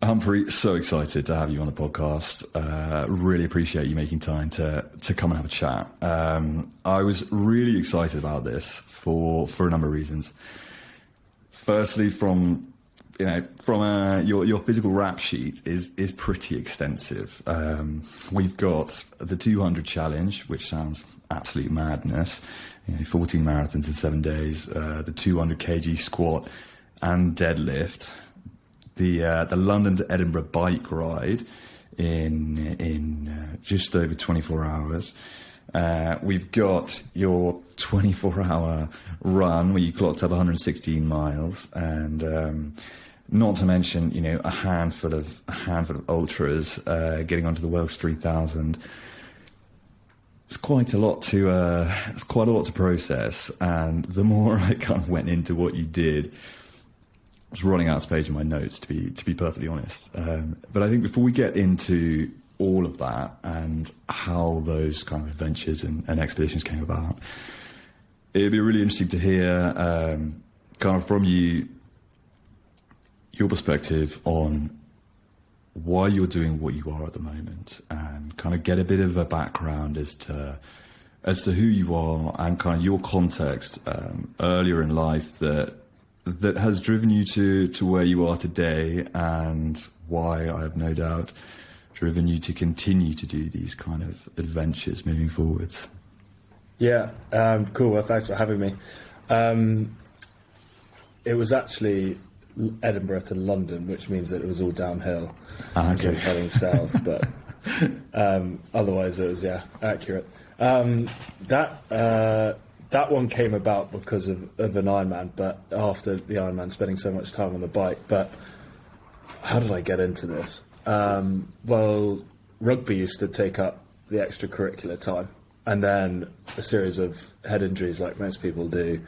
Humphrey, so excited to have you on the podcast. Really appreciate you making time to come and have a chat. I was really excited about this for a number of reasons. Firstly, from your physical rap sheet is pretty extensive. We've got the 200 challenge, which sounds absolute madness. 14 marathons in 7 days. The 200 kg squat and deadlift. The London to Edinburgh bike ride in just over 24 hours. We've got your 24-hour run where you clocked up 116 miles, and not to mention, a handful of ultras getting onto the Welsh 3000. It's quite a lot to process, and the more I kind of went into what you did, I was running out of space in my notes, to be perfectly honest. But I think before we get into all of that and how those kind of adventures and expeditions came about, it'd be really interesting to hear kind of from you your perspective on why you're doing what you are at the moment, and kind of get a bit of a background as to who you are and kind of your context earlier in life that has driven you to where you are today, and why, I have no doubt, driven you to continue to do these kind of adventures moving forwards. Yeah, cool. Well, thanks for having me. It was actually Edinburgh to London, which means that it was all downhill. Okay. So it was heading south, but otherwise it was, accurate. That one came about because of an Ironman, but after the Ironman, spending so much time on the bike. But how did I get into this? Well, rugby used to take up the extracurricular time, and then a series of head injuries, like most people do,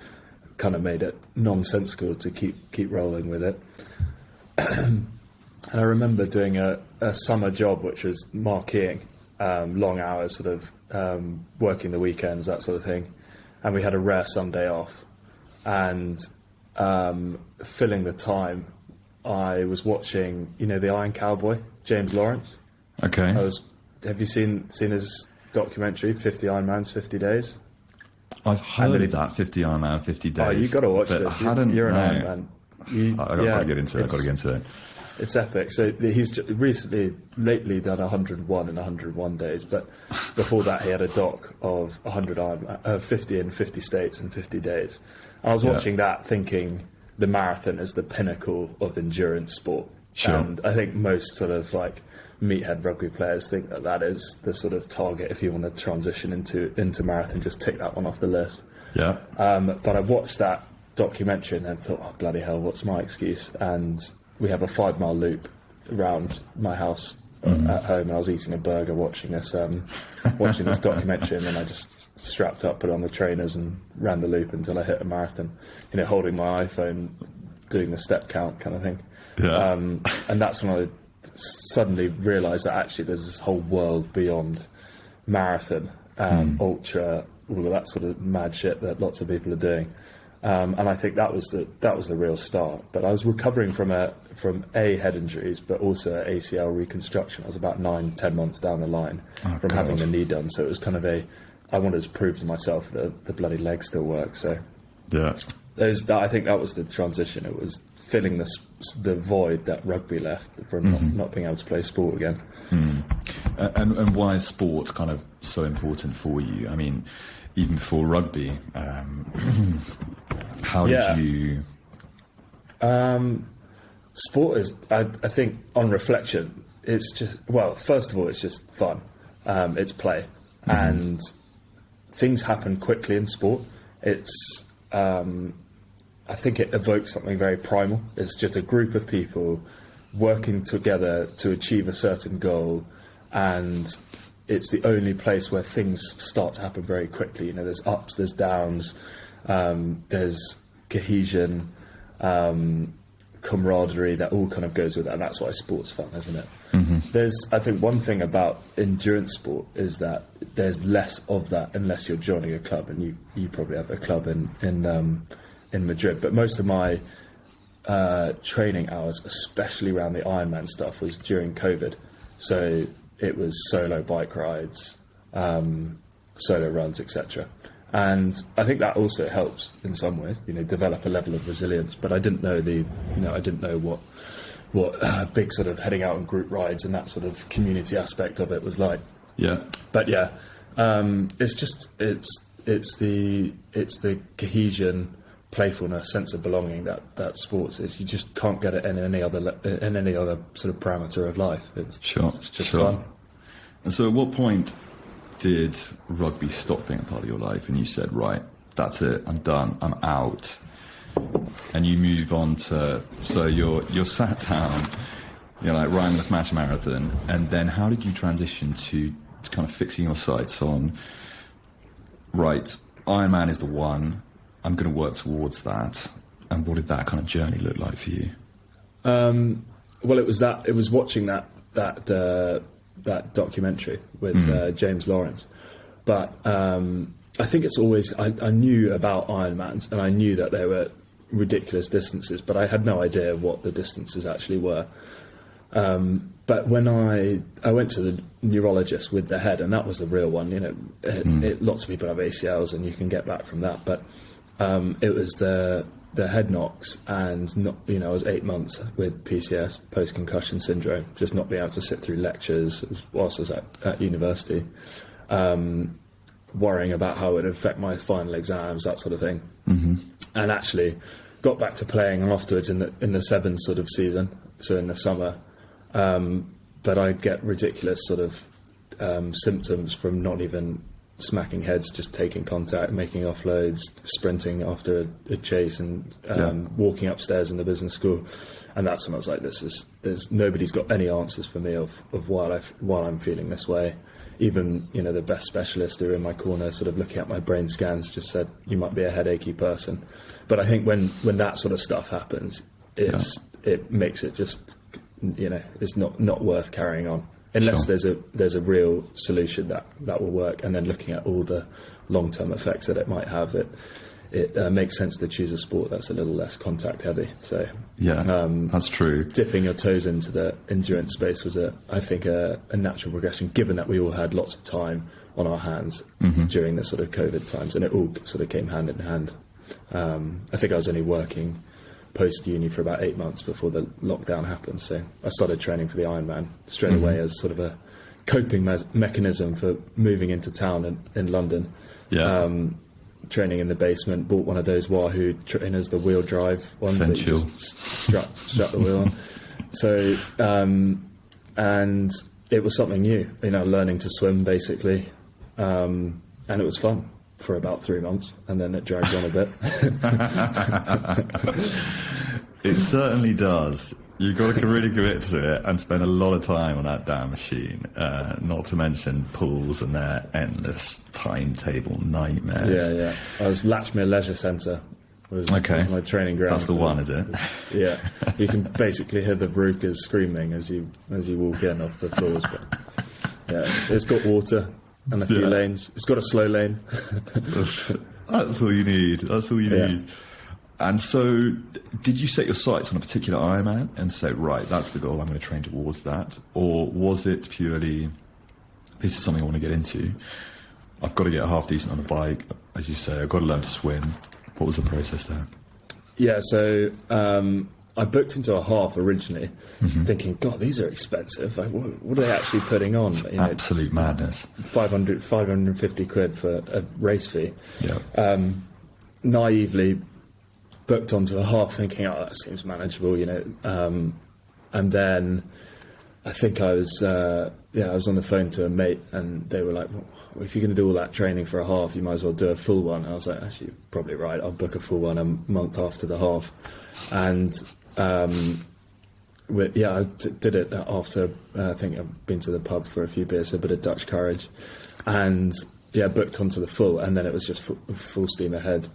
kind of made it nonsensical to keep rolling with it. And I remember doing a summer job, which was marqueeing, long hours, sort of working the weekends, that sort of thing. And we had a rare Sunday off, and filling the time, I was watching, the Iron Cowboy, James Lawrence. Okay. Have you seen his documentary, 50 Ironmans, 50 Days? I've heard of that, 50 Ironman, 50 days. Oh, you've got to watch this. You're an Ironman. I've got to get into it. It's epic. So he's lately done 101 in 101 days, but before that he had a doc of 50 in 50 states in 50 days. And I was watching that thinking the marathon is the pinnacle of endurance sport. Sure. And I think most sort of like meathead rugby players think that is the sort of target if you want to transition into marathon, just tick that one off the list. Yeah. But I watched that documentary and then thought, oh, bloody hell, what's my excuse? And we have a 5-mile loop around my house at home, and I was eating a burger watching this documentary, and then I just strapped up, put on the trainers and ran the loop until I hit a marathon, holding my iPhone, doing the step count kind of thing. Yeah. And that's when I suddenly realised that actually there's this whole world beyond marathon, ultra, all of that sort of mad shit that lots of people are doing. And I think that was the real start. But I was recovering from head injuries, but also ACL reconstruction. I was about 9-10 months down the line from having the knee done. So it was kind of I wanted to prove to myself that the bloody leg still works. So yeah, I think that was the transition. It was filling the void that rugby left from not being able to play sport again. And why is sport kind of so important for you? I mean, even before rugby, how did you... Sport is, I think, on reflection, it's just, well, first of all, it's just fun. It's play. And things happen quickly in sport. It's... I think it evokes something very primal. It's just a group of people working together to achieve a certain goal, and it's the only place where things start to happen very quickly. There's ups, there's downs, there's cohesion, camaraderie, that all kind of goes with that, and that's why sport's fun, isn't it? There's, I think, one thing about endurance sport is that there's less of that unless you're joining a club, and you probably have a club in Madrid. But most of my training hours, especially around the Ironman stuff, was during COVID. So it was solo bike rides, solo runs, etc. And I think that also helps in some ways, develop a level of resilience. But I didn't know I didn't know what big sort of heading out on group rides and that sort of community aspect of it was like. Yeah. But yeah, it's the cohesion, playfulness, sense of belonging that sports is. You just can't get it in any other sort of parameter of life. It's just fun. And so, at what point did rugby stop being a part of your life, and you said, "Right, that's it. I'm done. I'm out." And you move on to, so you're sat down, you're like running this match marathon, and then how did you transition to kind of fixing your sights on, right, Ironman is the one, I'm going to work towards that, and what did that kind of journey look like for you? Well, it was watching that documentary with James Lawrence, but I think it's always, I knew about Ironmans, and I knew that they were ridiculous distances, but I had no idea what the distances actually were. But when I went to the neurologist with the head, and that was the real one, lots of people have ACLs and you can get back from that, but it was the head knocks, and I was 8 months with PCS, post-concussion syndrome, just not being able to sit through lectures whilst I was at university, worrying about how it would affect my final exams, that sort of thing. And actually got back to playing afterwards in the sevens sort of season, so in the summer. But I get ridiculous sort of symptoms from not even smacking heads, just taking contact, making offloads, sprinting after a chase, and walking upstairs in the business school. And that's when I was like, there's nobody's got any answers for me of why I'm feeling this way. Even the best specialists who are in my corner, sort of looking at my brain scans, just said you might be a headachy person. But I think when that sort of stuff happens, it makes it just it's not worth carrying on unless there's a real solution that will work. And then looking at all the long-term effects that it might have, it makes sense to choose a sport that's a little less contact heavy. So that's true. Dipping your toes into the endurance space was I think a natural progression, given that we all had lots of time on our hands during the sort of COVID times, and it all sort of came hand in hand. I think I was only working post-uni for about 8 months before the lockdown happened, so I started training for the Ironman straight away as sort of a coping mechanism for moving into town in London. Training in the basement, bought one of those Wahoo trainers, the wheel drive ones. Essential. That you just strap the wheel on. So, and it was something new, learning to swim basically, and it was fun for about 3 months, and then it dragged on a bit. It certainly does. You've got to really commit to it and spend a lot of time on that damn machine, not to mention pools and their endless timetable nightmares. Yeah. I was Latchmere Leisure Centre. Was my training ground. That's the one, is it? Yeah. You can basically hear the Verucas screaming as you walk in off the floors. But yeah, it's got water and a few lanes. It's got a slow lane. That's all you need. Need. And so, did you set your sights on a particular Ironman and say, right, that's the goal, I'm going to train towards that? Or was it purely, this is something I want to get into, I've got to get half decent on the bike, as you say, I've got to learn to swim? What was the process there? Yeah, so I booked into a half originally, thinking, God, these are expensive. Like, what are they actually putting on? Absolute madness. 550 quid for a race fee. Yeah. Naively booked onto a half, thinking, that seems manageable, and then I think I was on the phone to a mate, and they were like, well, if you're going to do all that training for a half, you might as well do a full one. And I was like, actually, you're probably right, I'll book a full one a month after the half. And I did it after, I think I've been to the pub for a few beers, a bit of Dutch courage, and booked onto the full, and then it was just full steam ahead.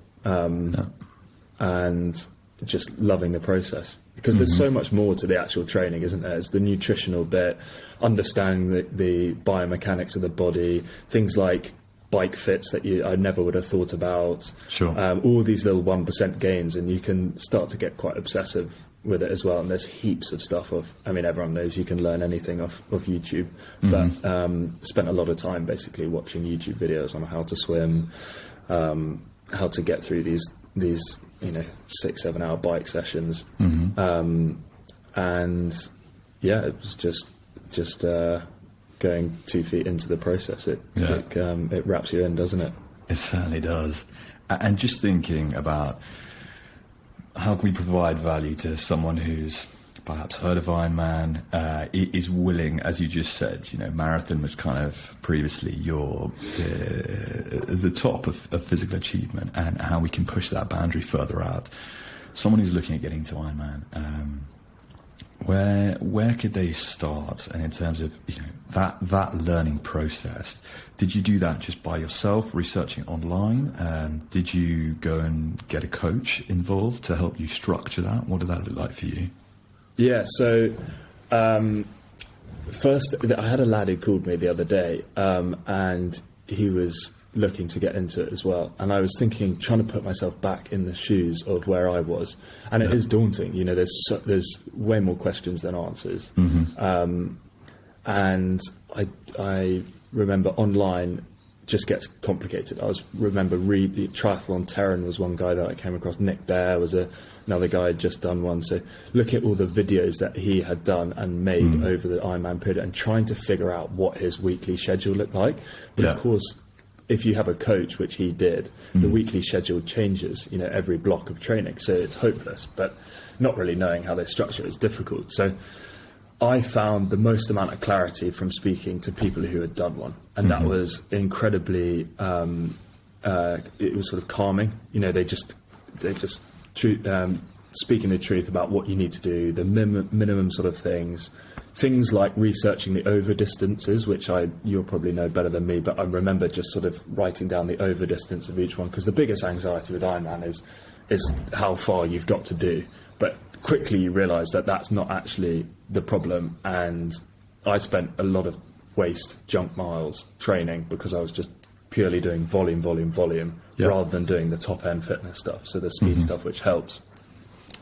And just loving the process, because there's so much more to the actual training, isn't there? It's the nutritional bit, understanding the biomechanics of the body, things like bike fits that I never would have thought about. Sure. All these little 1% gains, and you can start to get quite obsessive with it as well. And there's heaps of stuff everyone knows you can learn anything off YouTube, but spent a lot of time basically watching YouTube videos on how to swim, how to get through these 6-7 hour bike sessions. And yeah, it was just going 2 feet into the process. It wraps you in, doesn't it? It certainly does. And just thinking about how can we provide value to someone who's perhaps heard of Ironman, is willing, as you just said, marathon was kind of previously the top of physical achievement, and how we can push that boundary further out. Someone who's looking at getting to Ironman, where could they start? And in terms of that learning process, did you do that just by yourself, researching online? Did you go and get a coach involved to help you structure that? What did that look like for you? Yeah, so first I had a lad who called me the other day, and he was looking to get into it as well, and I was trying to put myself back in the shoes of where I was, and it is daunting. There's way more questions than answers. And I remember online just gets complicated. Remember Triathlon Terran was one guy that I came across. Nick Bear was another guy had just done one. So look at all the videos that he had done and made over the Ironman period, and trying to figure out what his weekly schedule looked like. But of course, if you have a coach, which he did, the weekly schedule changes, every block of training. So it's hopeless, but not really knowing how they structure it is difficult. So I found the most amount of clarity from speaking to people who had done one. And that was incredibly, it was sort of calming. They just speaking the truth about what you need to do, the minimum sort of things like researching the over distances, which you'll probably know better than me, but I remember just sort of writing down the over distance of each one, because the biggest anxiety with Ironman is how far you've got to do. But quickly you realise that that's not actually the problem, and I spent a lot of waste junk miles training because I was just purely doing volume, rather than doing the top end fitness stuff, so the speed stuff, which helps.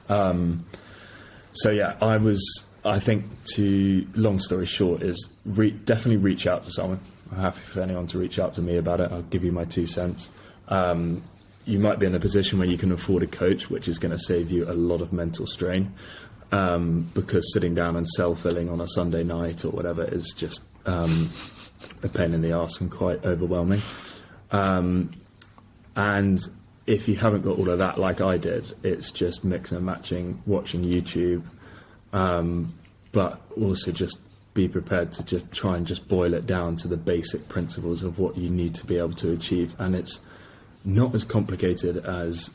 So yeah, I think, long story short, is definitely reach out to someone. I'm happy for anyone to reach out to me about it. I'll give you my 2 cents. You might be in a position where you can afford a coach, which is going to save you a lot of mental strain, because sitting down and self-filling on a Sunday night or whatever is just a pain in the arse and quite overwhelming. And if you haven't got all of that like I did, it's just mix and matching, watching YouTube, but also just be prepared to just try and just boil it down to the basic principles of what you need to be able to achieve. And it's not as complicated as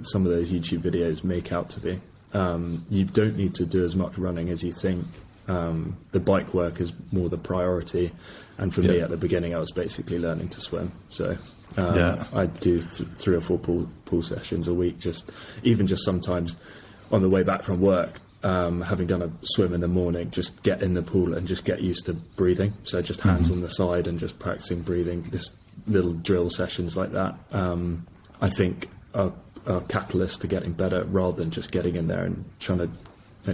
some of those YouTube videos make out to be. You don't need to do as much running as you think. The bike work is more the priority, and for me at the beginning I was basically learning to swim, so I do 3 or 4 pool sessions a week, just sometimes on the way back from work, having done a swim in the morning, just get in the pool and just get used to breathing, so just hands on the side and just practicing breathing, just little drill sessions like that. I think are catalyst to getting better, rather than just getting in there and trying to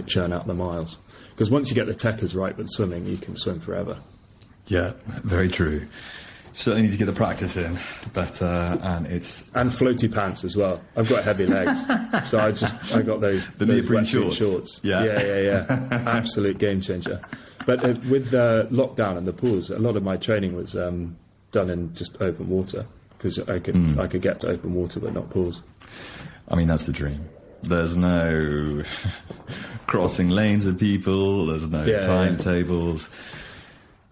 churn out the miles. Because once you get the techers right with swimming, you can swim forever. Yeah, very true. Certainly need to get the practice in, but and floaty pants as well. I've got heavy legs, so I got those neoprene shorts. Yeah. Absolute game changer. But with lockdown and the pools, a lot of my training was done in just open water, because I could get to open water but not pools. I mean, that's the dream. There's no crossing lanes of people. There's no timetables.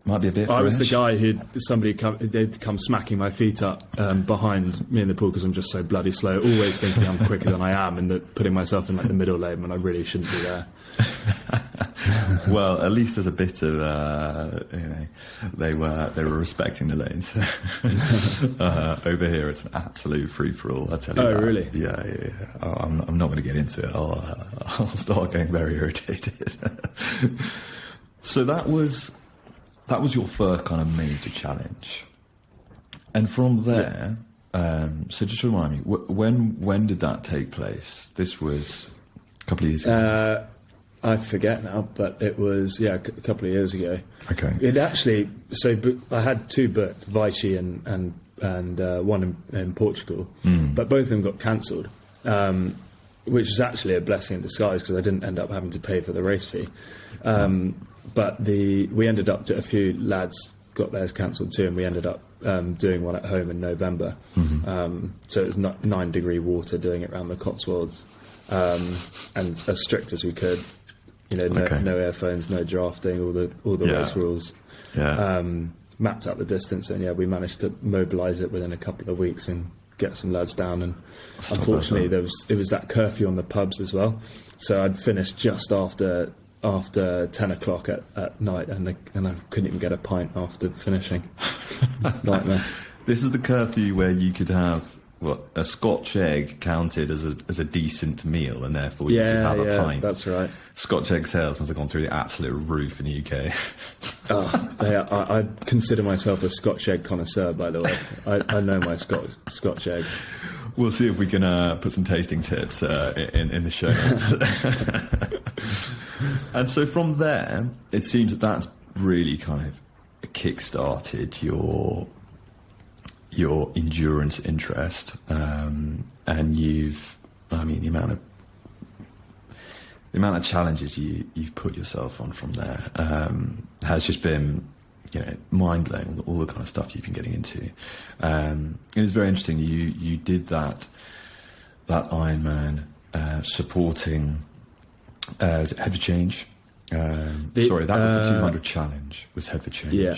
Might be a bit fresh. I was the guy they'd come smacking my feet up behind me in the pool, because I'm just so bloody slow, always thinking I'm quicker than I am, and putting myself in like the middle lane when I really shouldn't be there. Well, at least there's a bit of they were respecting the lanes. Over here it's an absolute free for all, I tell you. Oh, really? Yeah. I'm not going to get into it. I'll start getting very irritated. So that was your first kind of major challenge. And from there, so just remind me, when did that take place? This was a couple of years ago. I forget now, but it was a couple of years ago. Okay. It actually I had two booked, Vichy and one in Portugal, but both of them got cancelled, which was actually a blessing in disguise because I didn't end up having to pay for the race fee. But we ended up, a few lads got theirs cancelled too, and we ended up doing one at home in November. So it was 9-degree water, doing it around the Cotswolds, and as strict as we could. No earphones, no drafting, all the race rules. Yeah. Mapped out the distance, and we managed to mobilise it within a couple of weeks and get some lads down. And unfortunately, it was that curfew on the pubs as well. So I'd finished just after 10 o'clock at night, and I couldn't even get a pint after finishing. Nightmare. This is the curfew where you could have a Scotch egg counted as a decent meal, and therefore you could have a pint. That's right. Scotch egg sales must have gone through the absolute roof in the UK. I consider myself a Scotch egg connoisseur, by the way. I know my Scotch eggs. We'll see if we can put some tasting tips in the show notes. And so from there, it seems that's really kind of kick-started your endurance interest, and the amount of challenges you've put yourself on from there has just been, mind-blowing, all the kind of stuff you've been getting into. It was very interesting. You did that Ironman supporting Head for Change. That was the 200 challenge, was Head for Change. Yeah.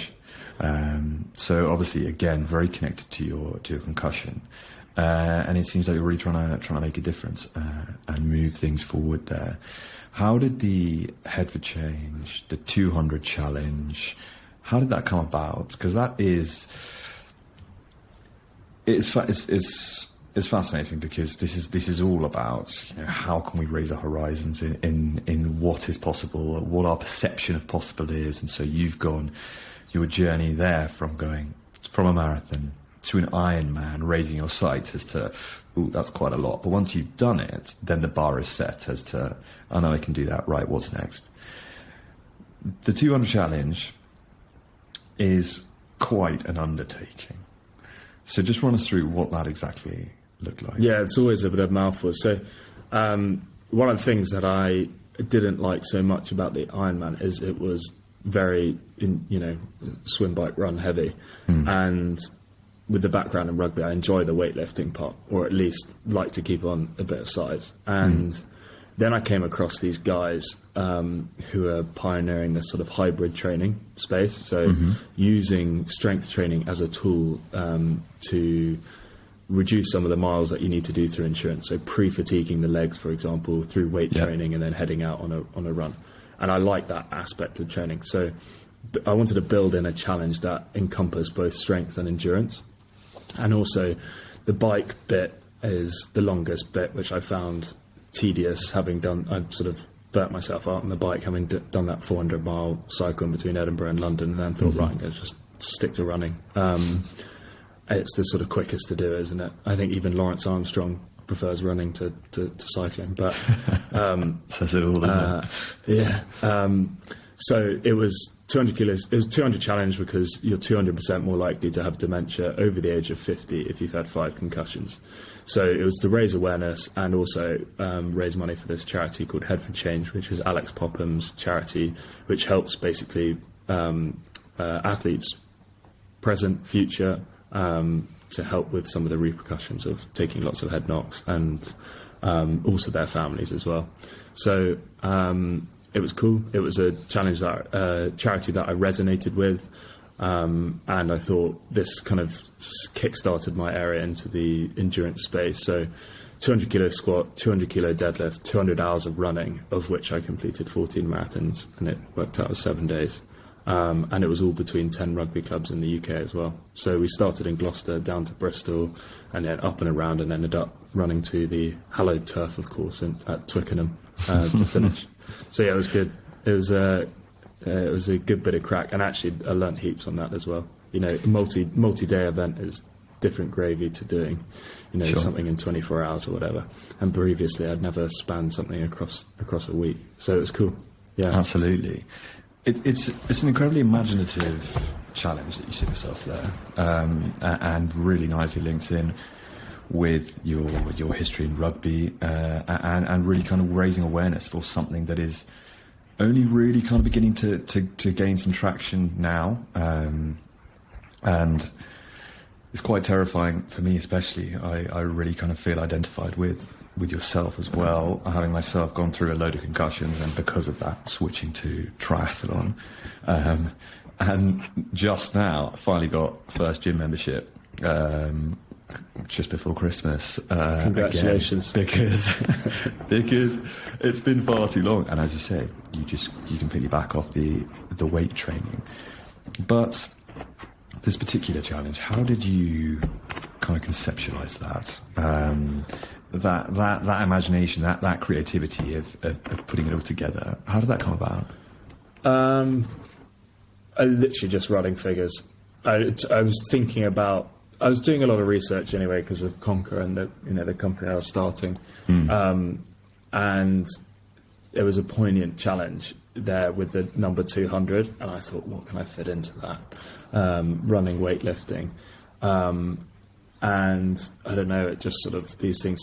So obviously, again, very connected to your concussion, and it seems like you're really trying to make a difference and move things forward there. How did the Head for Change, the 200 challenge, how did that come about? Because that it's fascinating, because this is all about how can we raise our horizons in what is possible, what our perception of possible is, and so you've gone your journey there from going from a marathon to an Ironman, raising your sights as to, that's quite a lot. But once you've done it, then the bar is set as to, I know I can do that, right, what's next? The 200 challenge is quite an undertaking. So just run us through what that exactly looked like. Yeah, it's always a bit of a mouthful. So one of the things that I didn't like so much about the Ironman is it was very, swim, bike, run heavy. And with the background in rugby, I enjoy the weightlifting part, or at least like to keep on a bit of size. And then I came across these guys who are pioneering this sort of hybrid training space. So using strength training as a tool to reduce some of the miles that you need to do through endurance. So pre-fatiguing the legs, for example, through weight training, and then heading out on a run. And I like that aspect of training. So I wanted to build in a challenge that encompassed both strength and endurance. And also the bike bit is the longest bit, which I found tedious, I sort of burnt myself out on the bike, having done that 400-mile cycle in between Edinburgh and London, and then thought, right, I'm going to just stick to running. It's the sort of quickest to do, isn't it? I think even Lawrence Armstrong prefers running to cycling, but says it all, doesn't it? Yeah. So it was 200 kilos. It was 200 challenge because you're 200% more likely to have dementia over the age of 50 if you've had 5 concussions. So it was to raise awareness and also raise money for this charity called Head for Change, which is Alex Popham's charity, which helps basically athletes, present, future, to help with some of the repercussions of taking lots of head knocks, and also their families as well. So it was cool. It was a challenge charity that I resonated with, and I thought this kind of kick-started my area into the endurance space. So 200 kilo squat, 200 kilo deadlift, 200 hours of running, of which I completed 14 marathons, and it worked out as 7 days. And it was all between 10 rugby clubs in the UK as well. So we started in Gloucester, down to Bristol, and then up and around, and ended up running to the hallowed turf, of course, at Twickenham to finish. So yeah, it was good. It was a good bit of crack, and actually I learnt heaps on that as well. A multi-day event is different gravy to doing, Sure. something in 24 hours or whatever. And previously, I'd never spanned something across a week, so it was cool. Yeah, Absolutely. It's an incredibly imaginative challenge that you set yourself there, and really nicely links in with your history in rugby, and really kind of raising awareness for something that is only really kind of beginning to gain some traction now, and it's quite terrifying for me, especially. I really kind of feel identified with yourself as well, having myself gone through a load of concussions, and because of that, switching to triathlon. And just now, I finally got first gym membership, just before Christmas. Congratulations. Again, because it's been far too long. And as you say, you completely back off the weight training. But this particular challenge, how did you kind of conceptualize that? That imagination, that creativity of putting it all together. How did that come about? I literally just running figures. I was thinking about. I was doing a lot of research anyway because of Conka and the company I was starting, and there was a poignant challenge there with the number 200, and I thought, what can I fit into that? Running, weightlifting, and I don't know. It just sort of these things.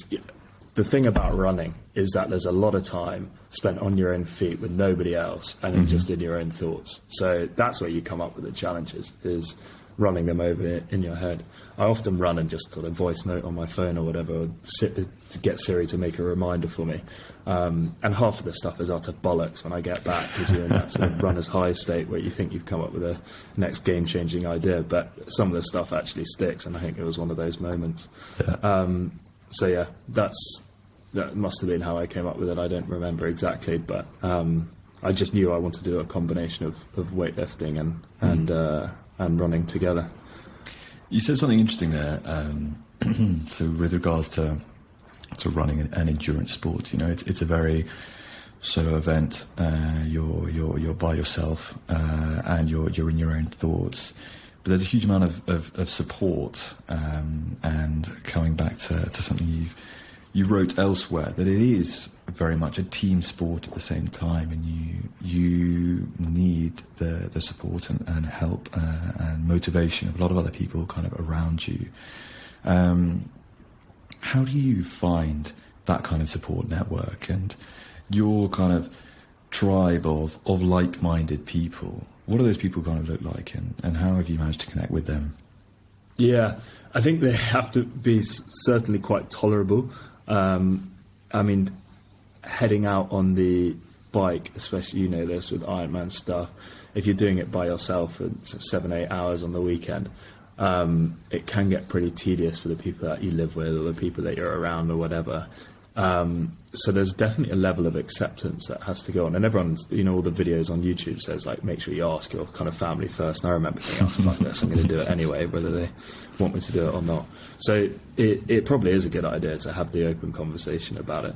The thing about running is that there's a lot of time spent on your own feet with nobody else, and then just in your own thoughts. So that's where you come up with the challenges, is running them over in your head. I often run and just sort of voice note on my phone or whatever, or to get Siri to make a reminder for me. And half of the stuff is utter bollocks when I get back, because you're in that sort of runner's high state where you think you've come up with a next game-changing idea, but some of the stuff actually sticks, and I think it was one of those moments. Yeah. So yeah, that must have been how I came up with it. I don't remember exactly, but I just knew I wanted to do a combination of weightlifting and running together. You said something interesting there. So with regards to running and endurance sports, it's a very solo event. You're by yourself, and you're in your own thoughts. But there's a huge amount of support, and coming back to something you wrote elsewhere, that it is very much a team sport at the same time, and you need the support and help and motivation of a lot of other people kind of around you. How do you find that kind of support network and your kind of tribe of like-minded people? What do those people kind of look like, and how have you managed to connect with them? Yeah, I think they have to be certainly quite tolerable. I mean, heading out on the bike, especially, this with Ironman stuff, if you're doing it by yourself for 7-8 hours on the weekend, it can get pretty tedious for the people that you live with or the people that you're around or whatever. So there's definitely a level of acceptance that has to go on, and everyone's, all the videos on YouTube says, like, make sure you ask your kind of family first, and I remember thinking, oh, fuck this, I'm going to do it anyway, whether they want me to do it or not. So it probably is a good idea to have the open conversation about it.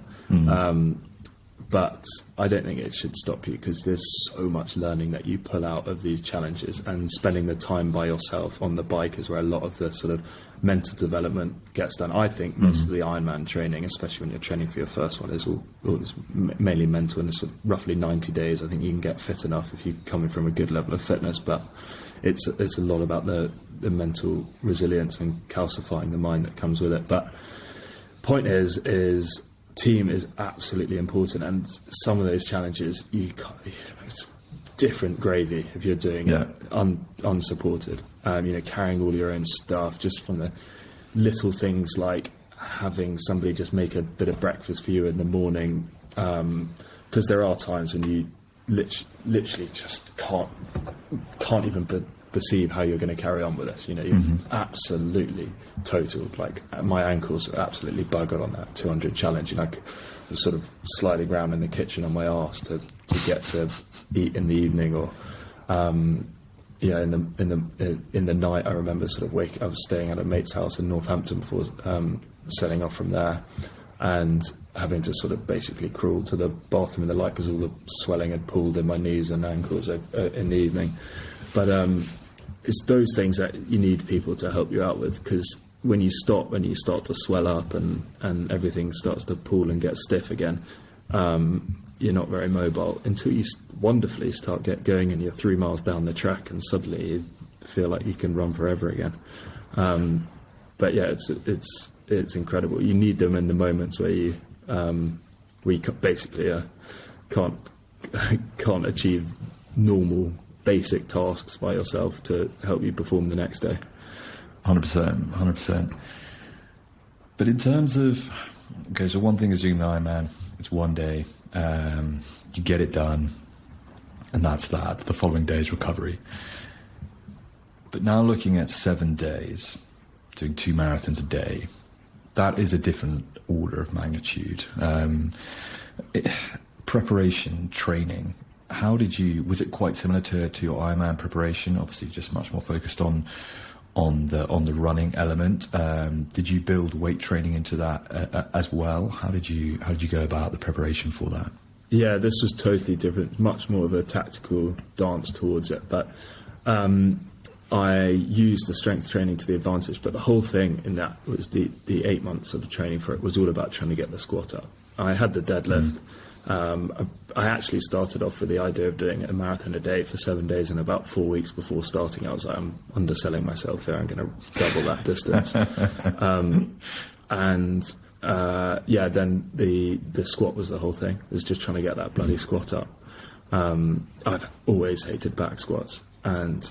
But I don't think it should stop you, because there's so much learning that you pull out of these challenges, and spending the time by yourself on the bike is where a lot of the sort of mental development gets done. I think most of the Ironman training, especially when you're training for your first one, is mainly mental, and it's sort of roughly 90 days. I think you can get fit enough if you're coming from a good level of fitness, but it's a lot about the mental resilience and calcifying the mind that comes with it. But point is team is absolutely important, and some of those challenges it's different gravy if you're doing it unsupported. Carrying all your own stuff, just from the little things like having somebody just make a bit of breakfast for you in the morning, because there are times when you literally just can't even perceive how you're going to carry on with this. You're absolutely totaled. Like, my ankles are absolutely buggered on that 200 challenge. I was sort of sliding around in the kitchen on my arse to get to eat in the evening, or in the night. I remember sort of I was staying at a mate's house in Northampton before setting off from there, and having to sort of basically crawl to the bathroom in the light because all the swelling had pooled in my knees and ankles in the evening. But it's those things that you need people to help you out with, because when you stop and you start to swell up and everything starts to pull and get stiff again, you're not very mobile until you wonderfully start going and you're 3 miles down the track and suddenly you feel like you can run forever again. But yeah, it's incredible. You need them in the moments where you basically can't achieve normal basic tasks by yourself to help you perform the next day. 100%. But in terms of, okay, so one thing is doing the Ironman. It's one day, you get it done, and that's that. The following day is recovery. But now looking at 7 days, doing 2 marathons a day, that is a different order of magnitude. Preparation, training, was it quite similar to your Ironman preparation? Obviously just much more focused on the running element. Did you build weight training into that as well? How did you go about the preparation for that? Yeah, this was totally different, much more of a tactical dance towards it. But I used the strength training to the advantage. But the whole thing in that was the 8 months of the training for it was all about trying to get the squat up. I had the deadlift. I actually started off with the idea of doing a marathon a day for 7 days, and about 4 weeks before starting I was like, I'm underselling myself here, I'm going to double that distance. Then the squat was the whole thing. It was just trying to get that bloody squat up. I've always hated back squats, and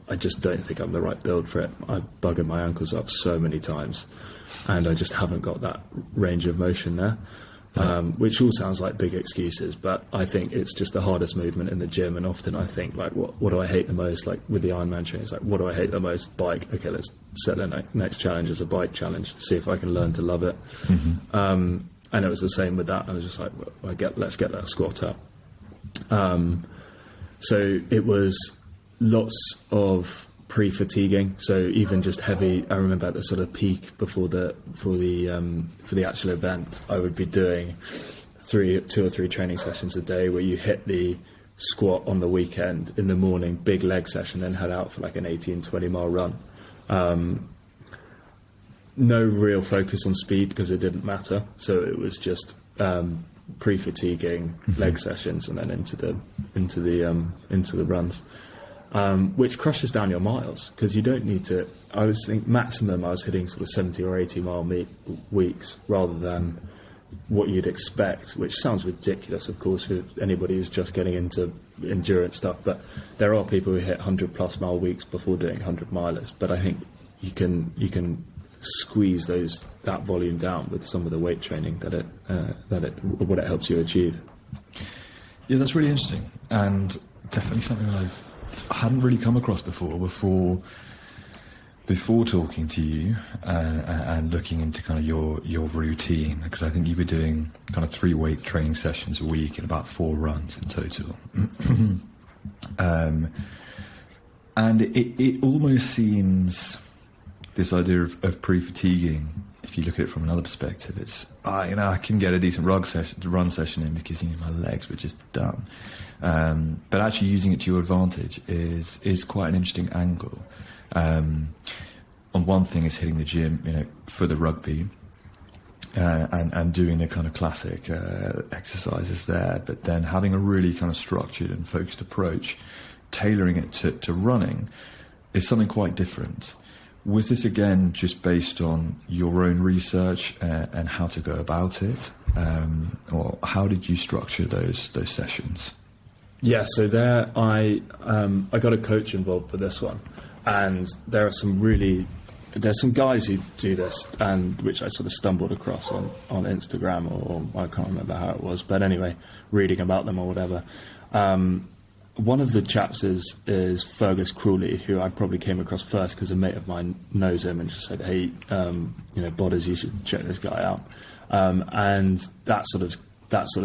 I just don't think I'm the right build for it. I've buggered my ankles up so many times, and I just haven't got that range of motion there. Which all sounds like big excuses, but I think it's just the hardest movement in the gym. And often I think, like, what do I hate the most? Like with the Ironman training, it's like, what do I hate the most? Bike. Okay, let's set the next challenge as a bike challenge. See if I can learn to love it. And it was the same with that. I was just like, let's get that squat up. So it was lots of pre-fatiguing, so even just heavy. I remember at the sort of peak before the actual event, I would be doing 2 or 3 training sessions a day where you hit the squat on the weekend in the morning, big leg session, then head out for like an 18-20 mile run. No real focus on speed because it didn't matter, so it was just pre-fatiguing leg sessions and then into the runs. Which crushes down your miles because you don't need to. I was thinking maximum I was hitting sort of 70 or 80 mile weeks rather than what you'd expect, which sounds ridiculous, of course, for anybody who's just getting into endurance stuff. But there are people who hit 100+ mile weeks before doing 100 milers. But I think you can squeeze that volume down with some of the weight training what it helps you achieve. Yeah, that's really interesting, and definitely something that I hadn't really come across before talking to you and looking into kind of your routine, because I think you were doing kind of 3 weight training sessions a week and about 4 runs in total. And it almost seems this idea of pre-fatiguing, if you look at it from another perspective, it's I can get a decent run session in because my legs were just done. But actually using it to your advantage is quite an interesting angle. On one thing is hitting the gym, for the rugby, and doing the kind of classic exercises there, but then having a really kind of structured and focused approach, tailoring it to running, is something quite different. Was this again just based on your own research and how to go about it, or how did you structure those sessions? Yeah, so there I got a coach involved for this one, and there's some guys who do this, and which I sort of stumbled across on Instagram, or I can't remember how it was, but anyway, reading about them or whatever. One of the chaps is Fergus Crawley, who I probably came across first because a mate of mine knows him and just said, hey, Bodders, you should check this guy out. And that sort of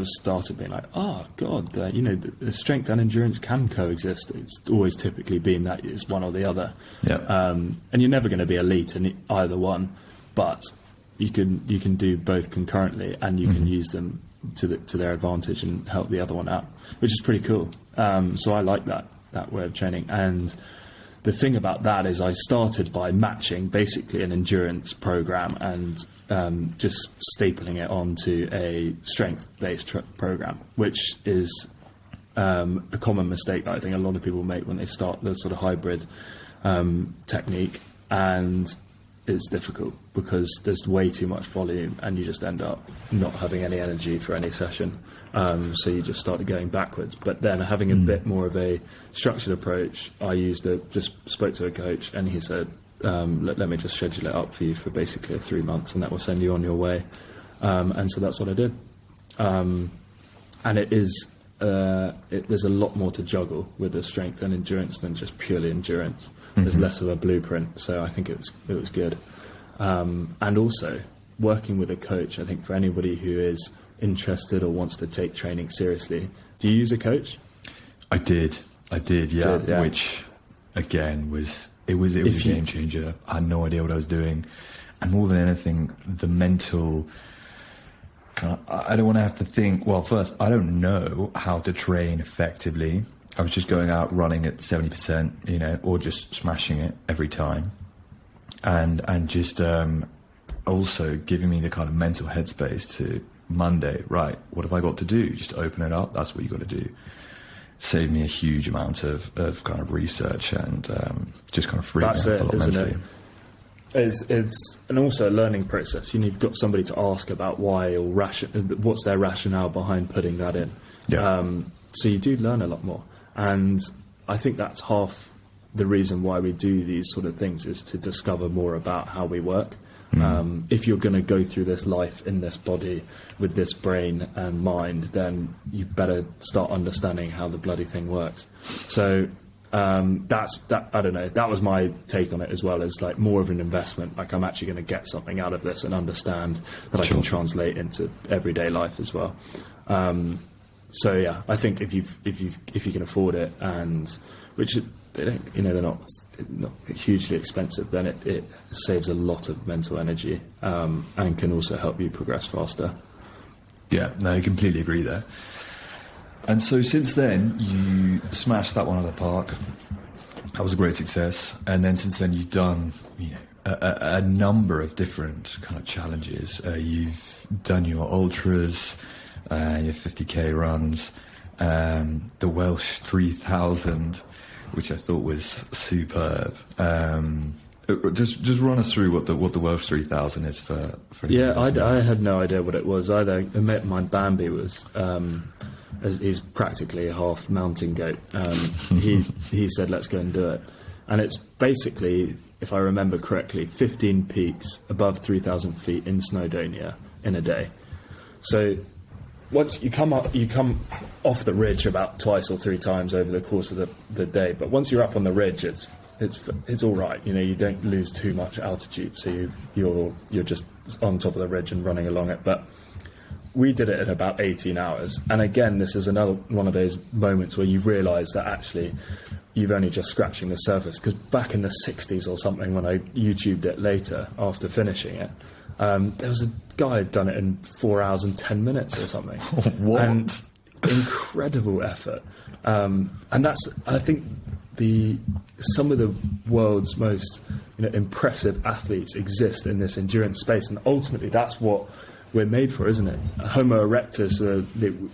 started being like, oh God, the strength and endurance can coexist. It's always typically been that it's one or the other. Yeah. And you're never going to be elite in either one, but you can do both concurrently, and you can use them to their advantage and help the other one out, which is pretty cool. So I like that way of training. And the thing about that is I started by matching basically an endurance program and just stapling it onto a strength-based program, which is a common mistake that I think a lot of people make when they start the sort of hybrid technique, and it's difficult because there's way too much volume and you just end up not having any energy for any session. So you just started going backwards. But then having a bit more of a structured approach, just spoke to a coach and he said, let me just schedule it up for you for basically 3 months and that will send you on your way. And so that's what I did. And it is, there's a lot more to juggle with the strength and endurance than just purely endurance. There's less of a blueprint, so I think it was good. And also, working with a coach, I think for anybody who is interested or wants to take training seriously, do you use a coach? I did, yeah. Which, again, was a game changer. I had no idea what I was doing. And more than anything, the mental... I don't want to have to think, well, first, I don't know how to train effectively. I was just going out running at 70%, or just smashing it every time. And just also giving me the kind of mental headspace to Monday, right, what have I got to do? Just open it up, that's what you got to do. Saved me a huge amount of kind of research and just kind of freeing up a lot mentally. It's and also a learning process. You've got somebody to ask about why or what's their rationale behind putting that in. Yeah. So you do learn a lot more. And I think that's half the reason why we do these sort of things, is to discover more about how we work. If you're going to go through this life in this body with this brain and mind, then you better start understanding how the bloody thing works. So that's that. I don't know. That was my take on it as well, as like more of an investment. Like I'm actually going to get something out of this and understand that I can translate into everyday life as well. So yeah, I think if you can afford it, and which they don't, they're not hugely expensive, then it saves a lot of mental energy and can also help you progress faster. Yeah, no, I completely agree there. And so since then, you smashed that one out of the park. That was a great success. And then since then, you've done a number of different kind of challenges. You've done your ultras, your 50k runs, the Welsh 3000, which I thought was superb. Just run us through what the Welsh 3000 is for yeah, I had no idea what it was either. I met my Bambi was he's practically a half mountain goat. He said let's go and do it, and it's basically, if I remember correctly, 15 peaks above 3,000 feet in Snowdonia in a day. So once you come off the ridge about twice or three times over the course of the day, but once you're up on the ridge, it's all right. You don't lose too much altitude, so you're just on top of the ridge and running along it. But we did it in about 18 hours, and again, this is another one of those moments where you realise that actually you've only just scratching the surface. Because back in the 60s or something, when I YouTubed it later after finishing it, there was a guy who'd done it in 4 hours and 10 minutes or something. What? And incredible effort. And that's, I think, some of the world's most impressive athletes exist in this endurance space, and ultimately that's what we're made for, isn't it? Homo erectus,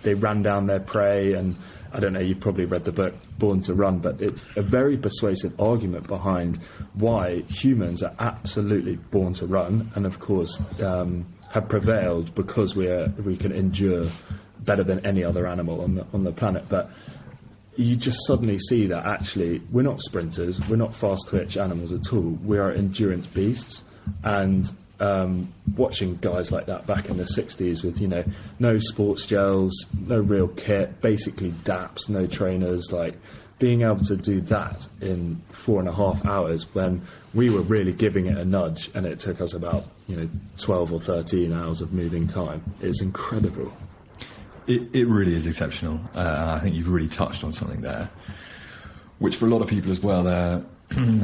they ran down their prey, and I don't know, you've probably read the book Born to Run, but it's a very persuasive argument behind why humans are absolutely born to run, and of course have prevailed because we can endure better than any other animal on the planet. But you just suddenly see that actually we're not sprinters, we're not fast twitch animals at all, we are endurance beasts. And watching guys like that back in the 60s with no sports gels, no real kit, basically daps, no trainers, like being able to do that in 4.5 hours when we were really giving it a nudge, and it took us about 12 or 13 hours of moving time, is incredible. It really is exceptional, and I think you've really touched on something there, which for a lot of people as well, I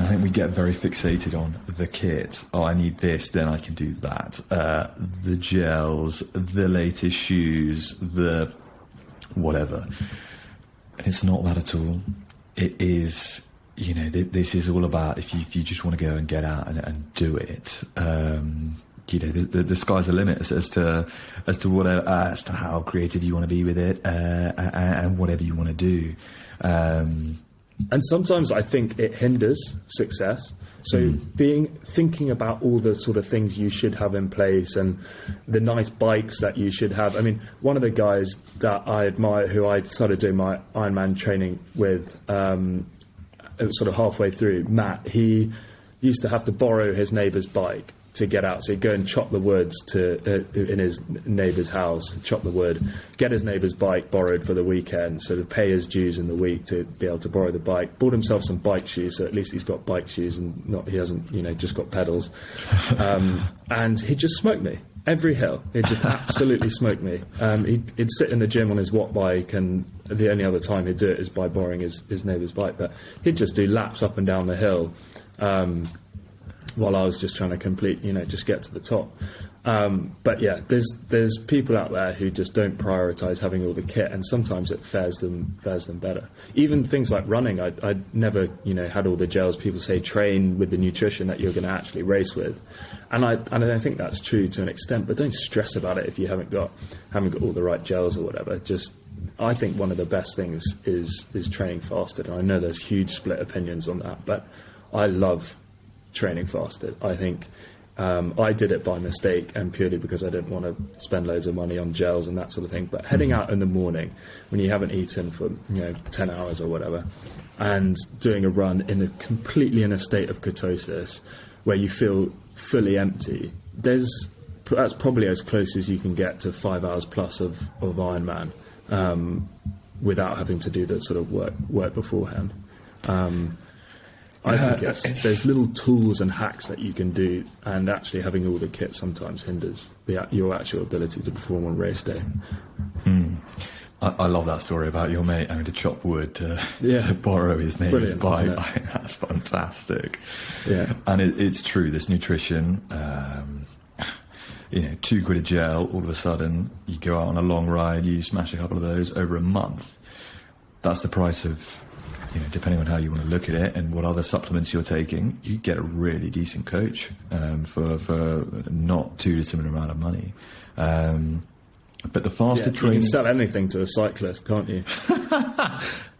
think we get very fixated on the kit. Oh, I need this, then I can do that. The gels, the latest shoes, the whatever. And it's not that at all. It is this is all about if you just want to go and get out and do it. The sky's the limit as to whatever, as to how creative you want to be with it, and whatever you want to do. And sometimes I think it hinders success. So thinking about all the sort of things you should have in place and the nice bikes that you should have. I mean, one of the guys that I admire, who I started doing my Ironman training with, sort of halfway through, Matt, he used to have to borrow his neighbour's bike to get out. So he'd go and chop the woods in his neighbour's house, chop the wood, get his neighbour's bike borrowed for the weekend, so to pay his dues in the week to be able to borrow the bike. Bought himself some bike shoes, so at least he's got bike shoes and he hasn't, just got pedals. And he'd just smoke me every hill. He'd just absolutely smoke me. He'd sit in the gym on his watt bike, and the only other time he'd do it is by borrowing his neighbour's bike. But he'd just do laps up and down the hill. While I was just trying to complete, just get to the top. But yeah, there's people out there who just don't prioritise having all the kit, and sometimes it fares them better. Even things like running, I never, had all the gels. People say train with the nutrition that you're going to actually race with, and I think that's true to an extent. But don't stress about it if you haven't got all the right gels or whatever. I think one of the best things is training fasted, and I know there's huge split opinions on that, but I love training fasted. I think I did it by mistake and purely because I didn't want to spend loads of money on gels and that sort of thing. But heading out in the morning when you haven't eaten for 10 hours or whatever, and doing a run completely in a state of ketosis where you feel fully empty, that's probably as close as you can get to 5 hours plus of Ironman without having to do that sort of work beforehand. I think there's little tools and hacks that you can do, and actually having all the kit sometimes hinders your actual ability to perform on race day. I love that story about your mate having to chop wood to borrow his neighbour's bike. I think that's fantastic. Yeah, and it's true. This nutrition, £2 a gel. All of a sudden, you go out on a long ride, you smash a couple of those over a month. That's the price of, depending on how you want to look at it and what other supplements you're taking, you get a really decent coach for not too dissimilar amount of money. But the fasted training... You can sell anything to a cyclist, can't you?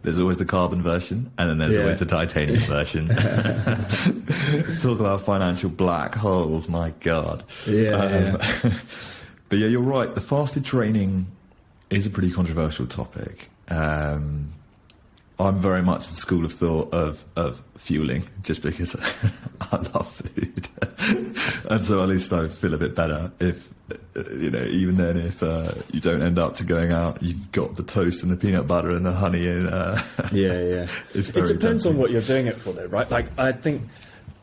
There's always the carbon version, and then there's always the titanium version. Talk about financial black holes, my God. But yeah, you're right. The fasted training is a pretty controversial topic. I'm very much the school of thought of fueling, just because I love food. And so at least I feel a bit better if, even then, if you don't end up to going out, you've got the toast and the peanut butter and the honey. And it depends on what you're doing it for, though, right? Like, I think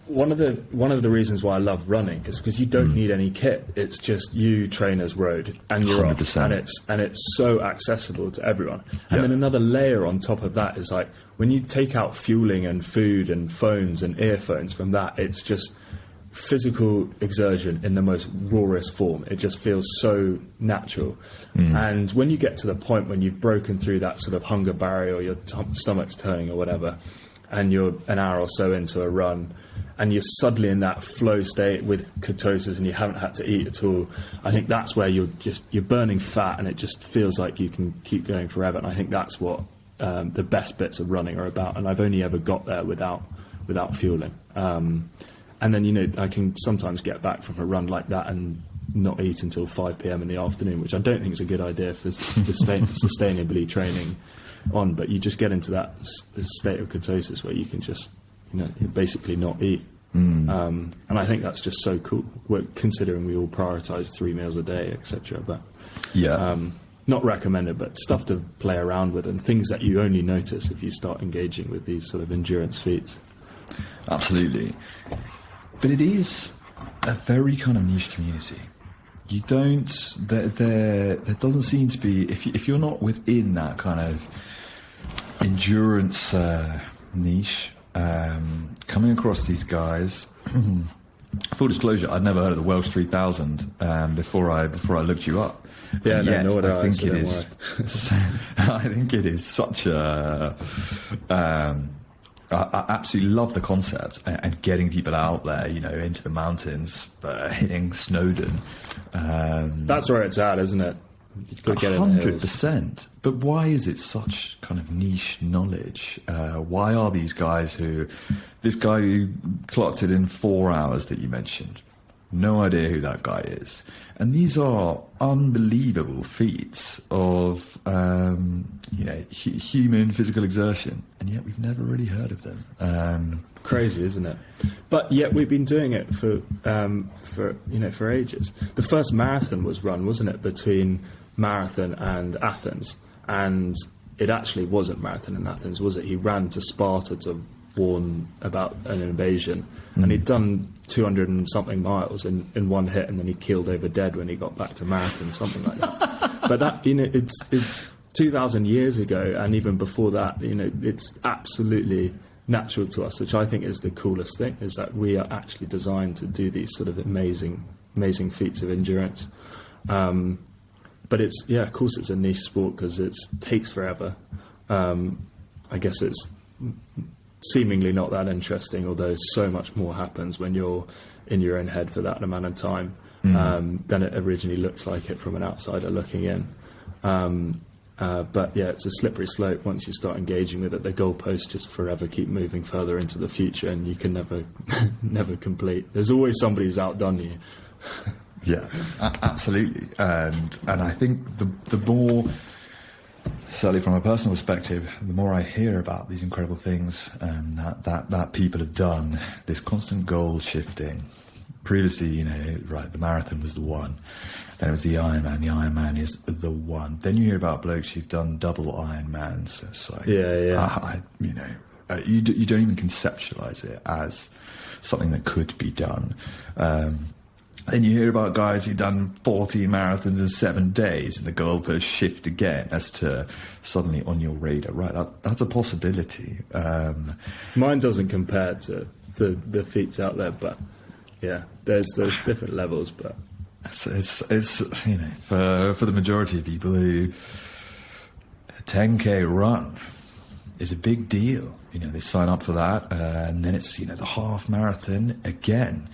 one of the reasons why I love running is because you don't need any kit. It's just you, trainers, road, and you're 100%. off, and it's so accessible to everyone. And then another layer on top of that is like when you take out fueling and food and phones and earphones from that, it's just physical exertion in the most rawest form. It just feels so natural. And when you get to the point when you've broken through that sort of hunger barrier, or your stomach's turning or whatever, and you're an hour or so into a run, and you're suddenly in that flow state with ketosis and you haven't had to eat at all, I think that's where you're burning fat, and it just feels like you can keep going forever. And I think that's what the best bits of running are about. And I've only ever got there without fueling. And then, I can sometimes get back from a run like that and not eat until 5 p.m. in the afternoon, which I don't think is a good idea for sustainably training on. But you just get into that state of ketosis where you can just, basically not eat. And I think that's just so cool, considering we all prioritise 3 meals a day, etc. But not recommended, but stuff to play around with, and things that you only notice if you start engaging with these sort of endurance feats. Absolutely. But it is a very kind of niche community. You don't... There doesn't seem to be... If you're not within that kind of endurance niche, coming across these guys... Full disclosure, I'd never heard of the Welsh 3000 before I looked you up. Yeah, I think it is. I think it is such a I absolutely love the concept and getting people out there, into the mountains, hitting Snowdon. That's where it's at, isn't it? You've got to get in the hills. 100%. But why is it such kind of niche knowledge? Why are these guys this guy who clocked it in 4 hours that you mentioned, no idea who that guy is. And these are unbelievable feats of, human physical exertion, and yet we've never really heard of them. Crazy, isn't it? But yet we've been doing it for ages. The first marathon was run, wasn't it, between Marathon and Athens? And it actually wasn't Marathon in Athens, was it? He ran to Sparta to warn about an invasion, and he'd done 200 and something miles in one hit, and then he keeled over dead when he got back to Marathon, something like that. But that, it's 2,000 years ago, and even before that, it's absolutely natural to us, which I think is the coolest thing, is that we are actually designed to do these sort of amazing feats of endurance. But of course it's a niche sport because it takes forever. I guess it's seemingly not that interesting, although so much more happens when you're in your own head for that amount of time than it originally looks like it from an outsider looking in. But it's a slippery slope once you start engaging with it. The goalposts just forever keep moving further into the future, and you can never complete. There's always somebody who's outdone you. Yeah, absolutely. And I think the more, certainly from a personal perspective, the more I hear about these incredible things that people have done, this constant goal shifting. Previously, the marathon was the one. Then it was the Ironman. The Ironman is the one. Then you hear about blokes who've done double Ironmans. It's like, you don't even conceptualize it as something that could be done. Then you hear about guys who've done 40 marathons in 7 days, and the goalposts shift again as to suddenly on your radar. Right, that's a possibility. Mine doesn't compare to the feats out there, but there's different levels. But it's for the majority of people who a 10K run is a big deal. They sign up for that, and then it's the half marathon again.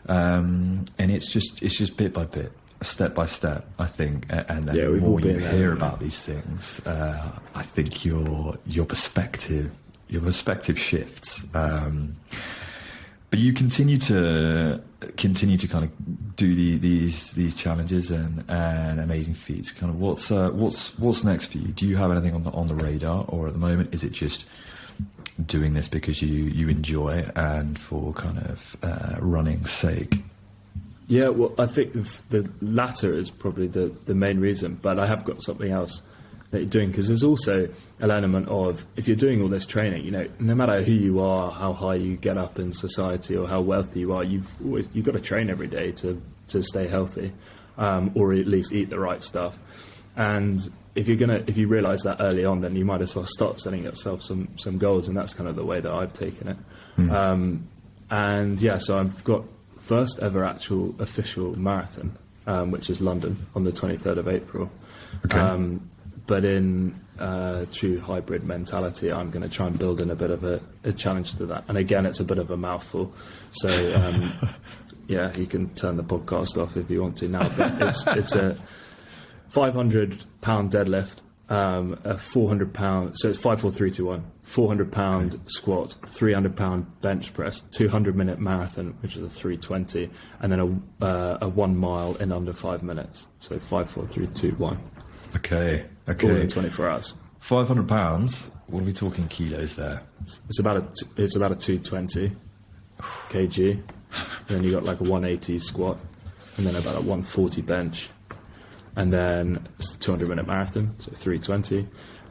And it's just bit by bit, step by step, I think. And then the more you hear about these things, I think your perspective shifts. But you continue to kind of do these challenges and amazing feats. Kind of what's next for you? Do you have anything on the radar, or at the moment is it just doing this because you enjoy it and for kind of running's sake? Yeah, well, I think the latter is probably the main reason, but I have got something else that you're doing, because there's also an element of, if you're doing all this training, no matter who you are, how high you get up in society or how wealthy you are, you've got to train every day to stay healthy, or at least eat the right stuff. And if you realise that early on, then you might as well start setting yourself some goals, and that's kind of the way that I've taken it. So I've got first ever actual official marathon, which is London on the 23rd of April. Okay. But in true hybrid mentality, I'm going to try and build in a bit of a challenge to that. And again, it's a bit of a mouthful, so you can turn the podcast off if you want to now. But it's a 500-pound deadlift, a 400-pound, so it's 5, 4, 3, 2, 1, 400-pound squat, 300-pound bench press, 200-minute marathon, which is a 3:20, and then a 1 mile in under 5 minutes. So 5, 4, 3, 2, 1. Okay. All in 24 hours. 500 pounds. What are we talking kilos there? It's about a 220 kg. And then you got like a 180 squat, and then about a 140 bench, and then it's a 200-minute marathon, so 3:20,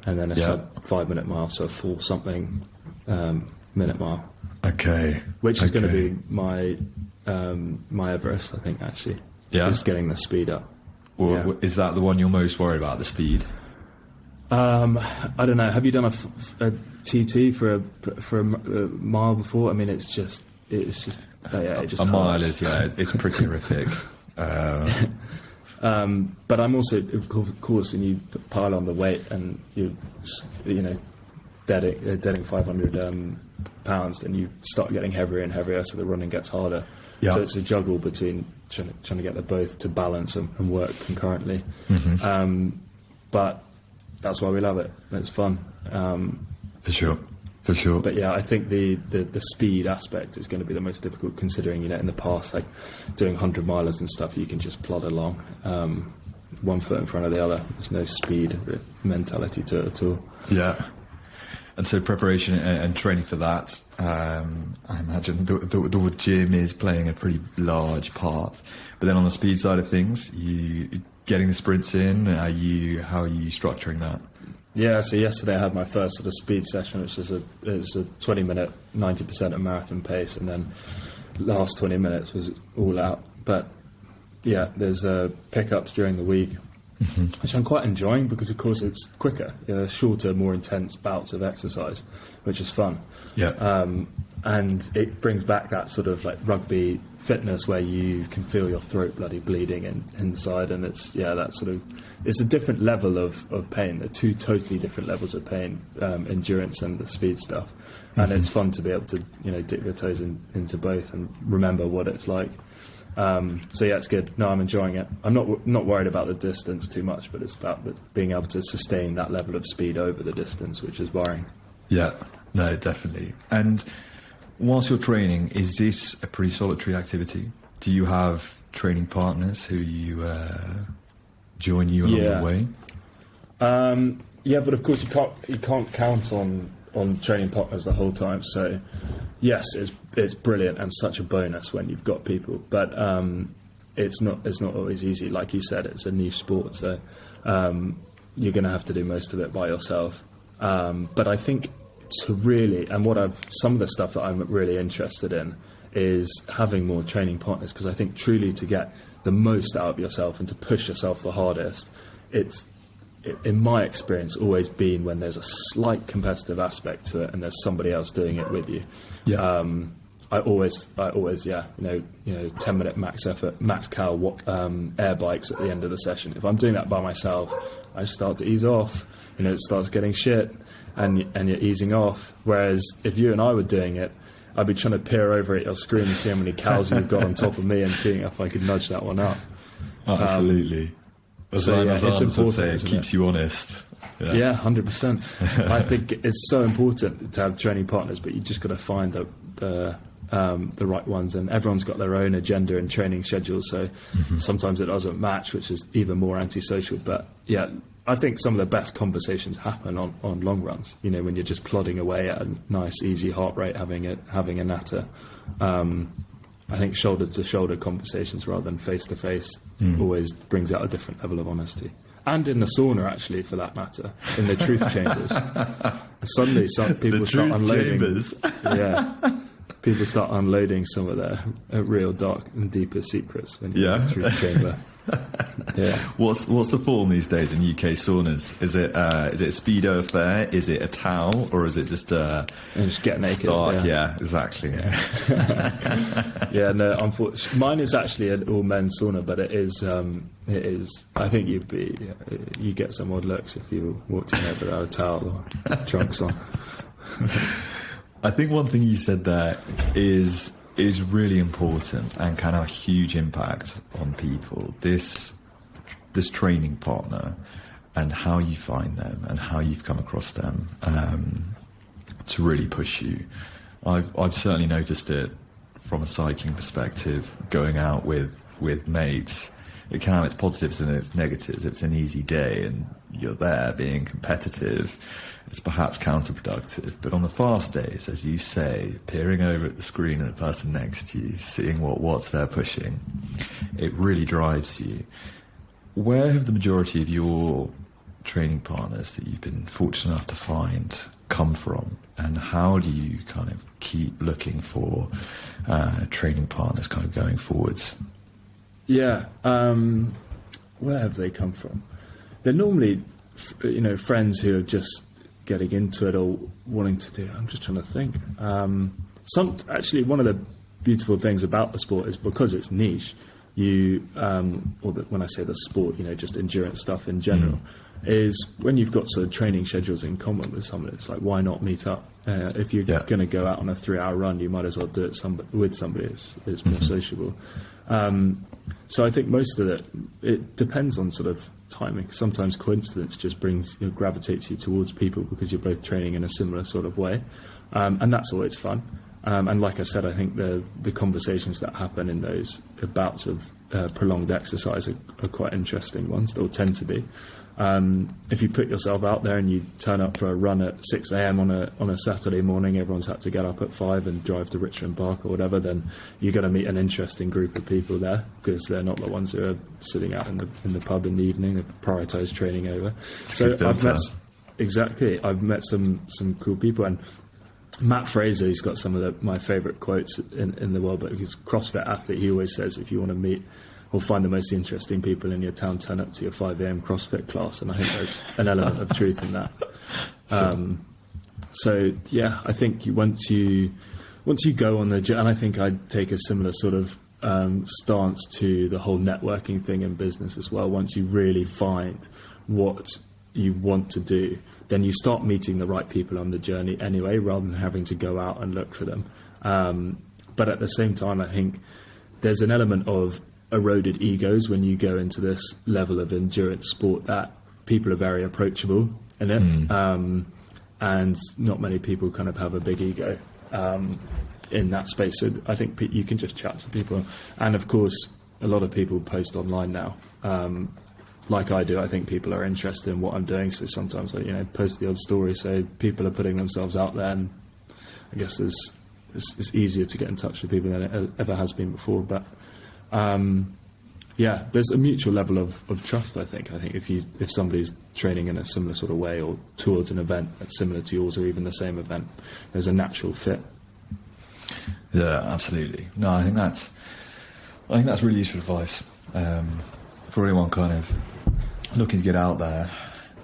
and then a sub 5 minute mile, so a 4 something minute mile. Okay. Which is going to be my Everest, I think, actually. Yeah. Just getting the speed up. Or is that the one you're most worried about, the speed? I don't know. Have you done a TT for a mile before? I mean, it just just a mile is it's pretty horrific. But I'm also, of course, when you pile on the weight and you deading 500 pounds, then you start getting heavier and heavier, so the running gets harder. Yeah. So it's a juggle between trying to get them both to balance and work concurrently. But that's why we love it. It's fun. For sure. But yeah, I think the speed aspect is going to be the most difficult, considering, you know, in the past, like doing 100 milers and stuff, you can just plod along, one foot in front of the other. There's no speed mentality to it at all. Yeah. And so preparation and training for that, I imagine the gym is playing a pretty large part. But then on the speed side of things, you getting the sprints in, how are you structuring that? Yeah, so yesterday I had my first sort of speed session, which is a 20-minute, 90% of marathon pace, and then last 20 minutes was all out. But yeah, there's pickups during the week, which I'm quite enjoying because, of course, it's quicker. You know, shorter, more intense bouts of exercise, which is fun. Yeah. And it brings back that sort of like rugby fitness where you can feel your throat bloody bleeding inside, and it's a different level of pain. They're two totally different levels of pain, endurance and the speed stuff. And it's fun to be able to, you know, dip your toes into both and remember what it's like. So yeah, it's good. No, I'm enjoying it. I'm not worried about the distance too much, but it's about being able to sustain that level of speed over the distance, which is worrying. Yeah, no, definitely. And whilst you're training, is this a pretty solitary activity? Do you have training partners who you join you along the way? Yeah, but of course you can't count on training partners the whole time. So yes, it's brilliant and such a bonus when you've got people, but it's not always easy. Like you said, it's a niche sport, so you're going to have to do most of it by yourself. But I think some of the stuff that I'm really interested in is having more training partners, because I think truly to get the most out of yourself and to push yourself the hardest, it's, in my experience, always been when there's a slight competitive aspect to it and there's somebody else doing it with you. Yeah. I always, 10-minute max effort, max cal air bikes at the end of the session. If I'm doing that by myself, I start to ease off. You know, it starts getting shit, and you're easing off. Whereas if you and I were doing it, I'd be trying to peer over at your screen and see how many cows you've got on top of me and seeing if I could nudge that one up. Absolutely. It's important. Say it keeps you honest. Yeah, 100%. I think it's so important to have training partners, but you just got to find the right ones, and everyone's got their own agenda and training schedule, so sometimes it doesn't match, which is even more antisocial. But yeah, I think some of the best conversations happen on long runs, you know, when you're just plodding away at a nice easy heart rate, having a natter. I think shoulder to shoulder conversations rather than face to face always brings out a different level of honesty. And in the sauna, actually, for that matter, in the truth chambers, suddenly some people start unloading. People start unloading some of their real dark and deeper secrets when you're in the truth chamber. Yeah. What's the form these days in UK saunas? Is it a Speedo affair? Is it a towel, or is it just just get naked? Yeah, exactly. Yeah. Yeah. No, unfortunately, mine is actually an all men's sauna, but it is. I think you get some odd looks if you walked in there without a towel or trunks on. I think one thing you said there is really important and can have a huge impact on people. This training partner and how you find them and how you've come across them to really push you. I've certainly noticed it from a cycling perspective, going out with mates. It can have its positives and its negatives. It's an easy day and you're there being competitive. It's perhaps counterproductive. But on the fast days, as you say, peering over at the screen at the person next to you, seeing what they're pushing, it really drives you. Where have the majority of your training partners that you've been fortunate enough to find come from? And how do you kind of keep looking for training partners kind of going forwards? Yeah. Where have they come from? They're normally, friends who are just getting into it or wanting to do it. I'm just trying to think. Actually, one of the beautiful things about the sport is because it's niche, when I say the sport, just endurance stuff in general, is when you've got sort of training schedules in common with someone, it's like, why not meet up? If you're going to go out on a 3-hour run, you might as well do it with somebody. It's more sociable. So I think most of it depends on sort of timing. Sometimes coincidence just gravitates you towards people because you're both training in a similar sort of way. And that's always fun. And like I said, I think the conversations that happen in those bouts of prolonged exercise are quite interesting ones. They'll tend to be. If you put yourself out there and you turn up for a run at 6 a.m. on a Saturday morning, everyone's had to get up at 5 and drive to Richmond Park or whatever, then you're going to meet an interesting group of people there, because they're not the ones who are sitting out in the pub in the evening. They prioritise training over. I've met some cool people. And Matt Fraser, he's got some of my favourite quotes in the world, but he's a CrossFit athlete. He always says, if you want to meet or find the most interesting people in your town, turn up to your 5 a.m. CrossFit class. And I think there's an element of truth in that. So yeah, I think once you go on the journey, and I think I'd take a similar sort of stance to the whole networking thing in business as well. Once you really find what you want to do, then you start meeting the right people on the journey anyway, rather than having to go out and look for them. But at the same time, I think there's an element of eroded egos when you go into this level of endurance sport, that people are very approachable in it. And not many people kind of have a big ego in that space. So I think you can just chat to people. And of course, a lot of people post online now. Like I do, I think people are interested in what I'm doing. So sometimes I post the odd story, so people are putting themselves out there. And I guess it's easier to get in touch with people than it ever has been before. But there's a mutual level of trust, I think. I think if somebody's training in a similar sort of way or towards an event that's similar to yours, or even the same event, there's a natural fit. Yeah, absolutely. No, I think that's really useful advice for anyone kind of looking to get out there,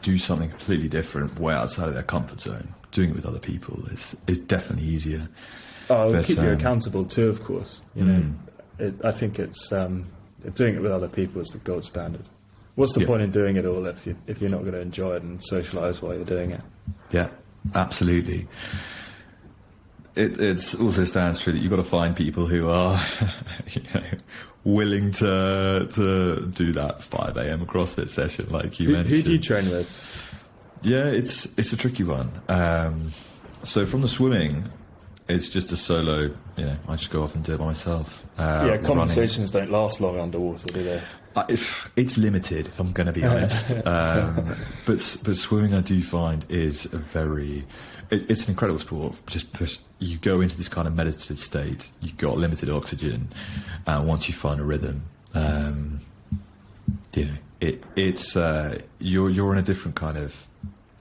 do something completely different, way outside of their comfort zone. Doing it with other people is definitely easier. It'll keep you accountable too, of course. I think it's doing it with other people is the gold standard. What's the point in doing it all if you're not going to enjoy it and socialise while you're doing it? Yeah, absolutely. It also stands true that you've got to find people who are willing to do that 5 a.m. CrossFit session, like you mentioned. Who do you train with? Yeah, it's a tricky one. So from the swimming, it's just a solo, I just go off and do it by myself. Conversations don't last long underwater, do they? It's limited, if I'm going to be honest. But swimming, I do find, is it's an incredible sport. Just you go into this kind of meditative state. You've got limited oxygen, and once you find a rhythm, it's you're in a different kind of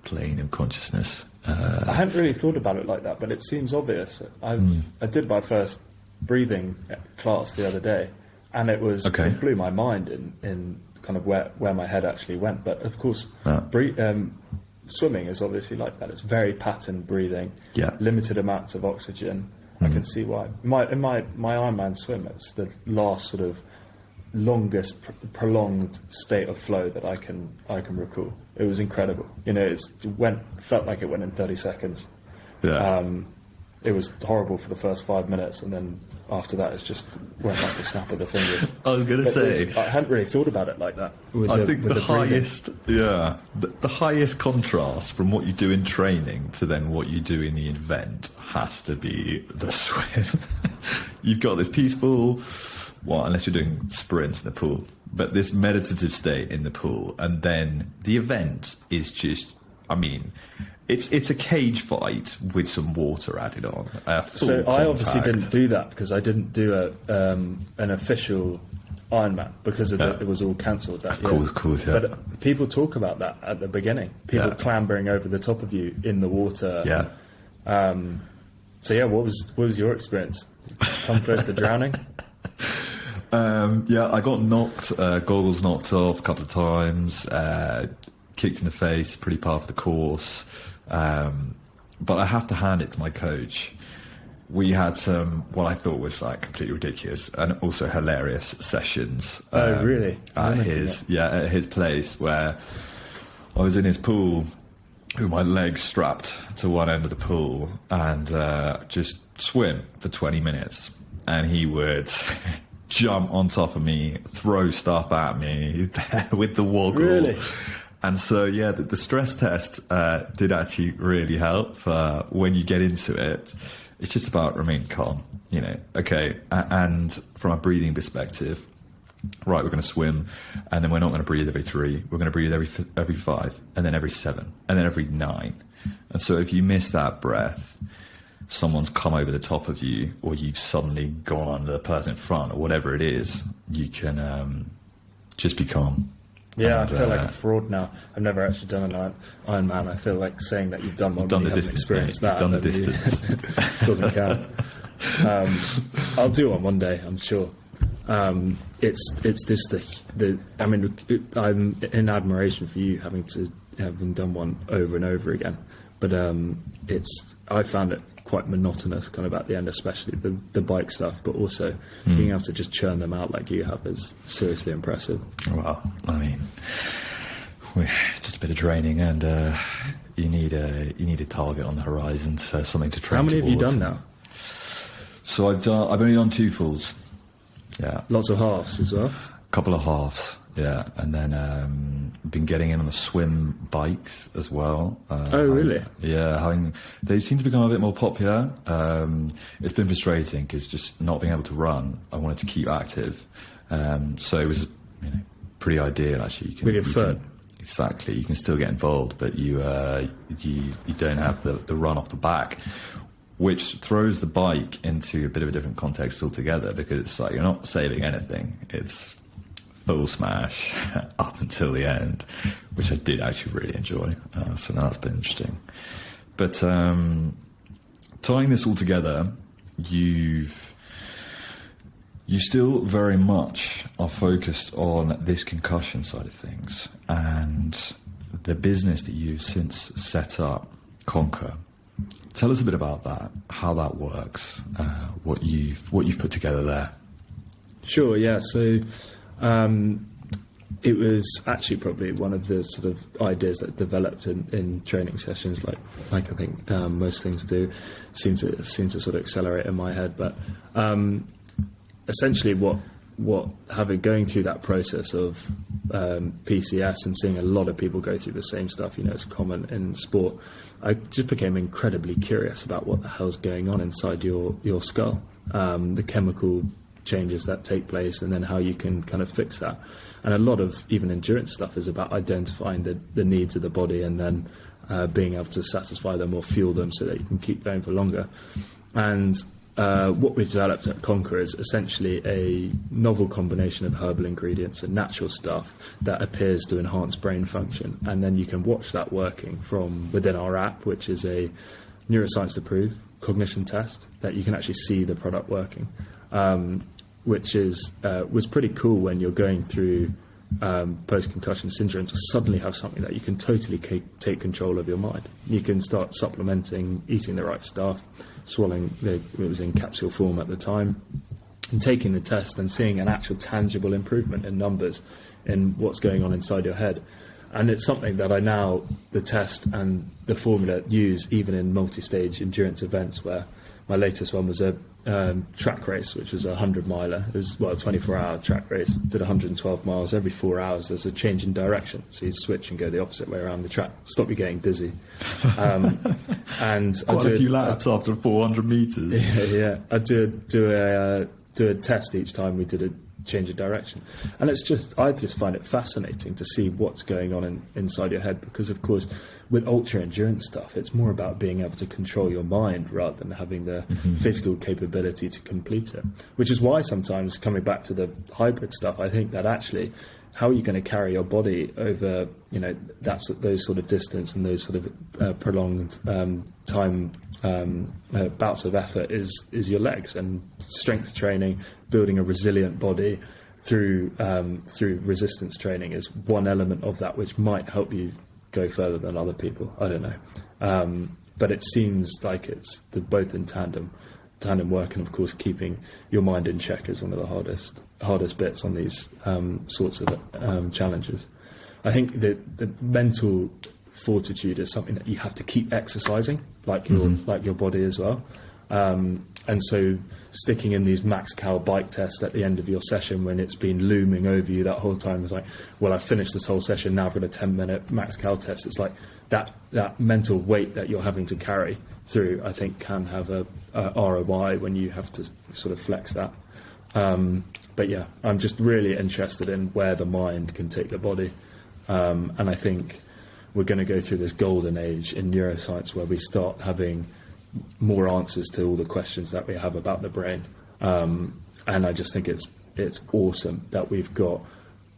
plane of consciousness. I hadn't really thought about it like that, but it seems obvious. I did my first breathing class the other day, and it blew my mind in kind of where my head actually went. But of course, swimming is obviously like that. It's very patterned breathing, limited amounts of oxygen. I can see why. In my Ironman swim, it's the last sort of longest prolonged state of flow that I can recall. It was incredible. Felt like it went in 30 seconds. Yeah. It was horrible for the first 5 minutes, and then after that, it just went like a snap of the fingers. I was going to say, I hadn't really thought about it like that. I think the highest contrast from what you do in training to then what you do in the event has to be the swim. You've got this peaceful, unless you're doing sprints in the pool, but this meditative state in the pool, and then the event is just, it's a cage fight with some water added on. So I obviously didn't do that because I didn't do an official Ironman because it was all cancelled that year. Of course, yeah. But people talk about that at the beginning. People clambering over the top of you in the water. Yeah. What was your experience? Come close to drowning? I got knocked, goggles knocked off a couple of times, kicked in the face, pretty part of the course. But I have to hand it to my coach. we had some, what I thought was like completely ridiculous and also hilarious sessions. Oh, really? At his place, where I was in his pool with my legs strapped to one end of the pool and just swim for 20 minutes. And he would jump on top of me, throw stuff at me with the woggle. Really? And so, yeah, the stress test did actually really help. When you get into it, it's just about remaining calm, you know. Okay, and from a breathing perspective, right, we're going to swim, and then we're not going to breathe every 3. We're going to breathe every 5, and then every 7, and then every 9. And so if you miss that breath, someone's come over the top of you, or you've suddenly gone under the person in front, or whatever it is, you can just be calm. Yeah, And, I feel like a fraud now. I've never actually done an Ironman. I feel like saying that you've done one. Done when the you haven't distance, experienced mate. that. Done the distance. Doesn't count. I'll do one day, I'm sure. It's just the. I mean, I'm in admiration for you having done one over and over again. But I found it quite monotonous, kind of at the end, especially the bike stuff. But also being able to just churn them out like you have is seriously impressive. Well, I mean, just a bit of training, and you need a target on the horizon for something to train. How many towards. have you done now? So I've only done 2 fulls. Yeah, Lots of halves as well. a couple of halves. Yeah, and then been getting in on the swim bikes as well. Oh, really? They seem to become a bit more popular. It's been frustrating because just not being able to run, I wanted to keep active. So it was, pretty ideal actually. With your foot. Exactly, you can still get involved, but you don't have the run off the back, which throws the bike into a bit of a different context altogether, because it's like you're not saving anything. It's full smash up until the end, which I did actually really enjoy. So now that's been interesting. But tying this all together, you still very much are focused on this concussion side of things, and the business that you've since set up, Conka. Tell us a bit about that, how that works, what you've put together there. Sure, yeah. So it was actually probably one of the sort of ideas that developed in training sessions, like I think most things do, seem to sort of accelerate in my head. But essentially, going through that process of PCS and seeing a lot of people go through the same stuff, it's common in sport. I just became incredibly curious about what the hell's going on inside your skull, the chemical changes that take place, and then how you can kind of fix that. And a lot of even endurance stuff is about identifying the needs of the body and then being able to satisfy them or fuel them so that you can keep going for longer. And what we've developed at Conka is essentially a novel combination of herbal ingredients and natural stuff that appears to enhance brain function. And then you can watch that working from within our app, which is a neuroscience approved cognition test that you can actually see the product working. Which was pretty cool when you're going through post-concussion syndrome, to suddenly have something that you can totally take control of your mind. You can start supplementing, eating the right stuff, swallowing, it was in capsule form at the time, and taking the test and seeing an actual tangible improvement in numbers in what's going on inside your head. And it's something that the test and the formula use even in multi-stage endurance events, where my latest one was a track race, which was a 100-miler. It was, a 24-hour track race. Did 112 miles. Every 4 hours, there's a change in direction. So you switch and go the opposite way around the track. Stop you getting dizzy. And Quite a few laps after 400 meters. Yeah. I do a test each time we did a change of direction. And I just find it fascinating to see what's going on inside your head, because, of course, with ultra-endurance stuff, it's more about being able to control your mind rather than having the physical capability to complete it. Which is why sometimes, coming back to the hybrid stuff, I think that actually, how are you going to carry your body over, those sort of distance and those sort of prolonged time bouts of effort is your legs, and strength training, building a resilient body through resistance training is one element of that, which might help you go further than other people. I don't know, but it seems like they're both in tandem tandem work, and of course keeping your mind in check is one of the hardest bits on these sorts of challenges. I think that the mental fortitude is something that you have to keep exercising, like your body as well. And so sticking in these max cal bike tests at the end of your session when it's been looming over you that whole time is like, well, I've finished this whole session, now I've got a 10-minute max cal test. It's like that mental weight that you're having to carry through, I think, can have a ROI when you have to sort of flex that. But yeah, I'm just really interested in where the mind can take the body. And I think we're going to go through this golden age in neuroscience where we start having more answers to all the questions that we have about the brain. And I just think it's awesome that we've got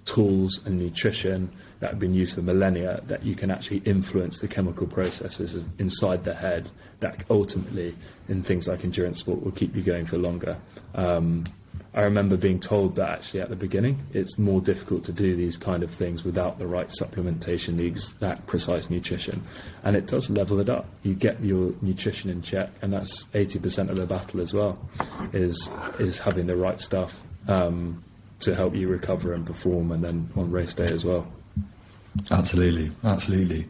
tools and nutrition that have been used for millennia that you can actually influence the chemical processes inside the head that ultimately, in things like endurance sport, will keep you going for longer. I remember being told that actually at the beginning, it's more difficult to do these kind of things without the right supplementation, the exact precise nutrition. And it does level it up. You get your nutrition in check, and that's 80% of the battle as well, is having the right stuff to help you recover and perform, and then on race day as well. Absolutely, absolutely.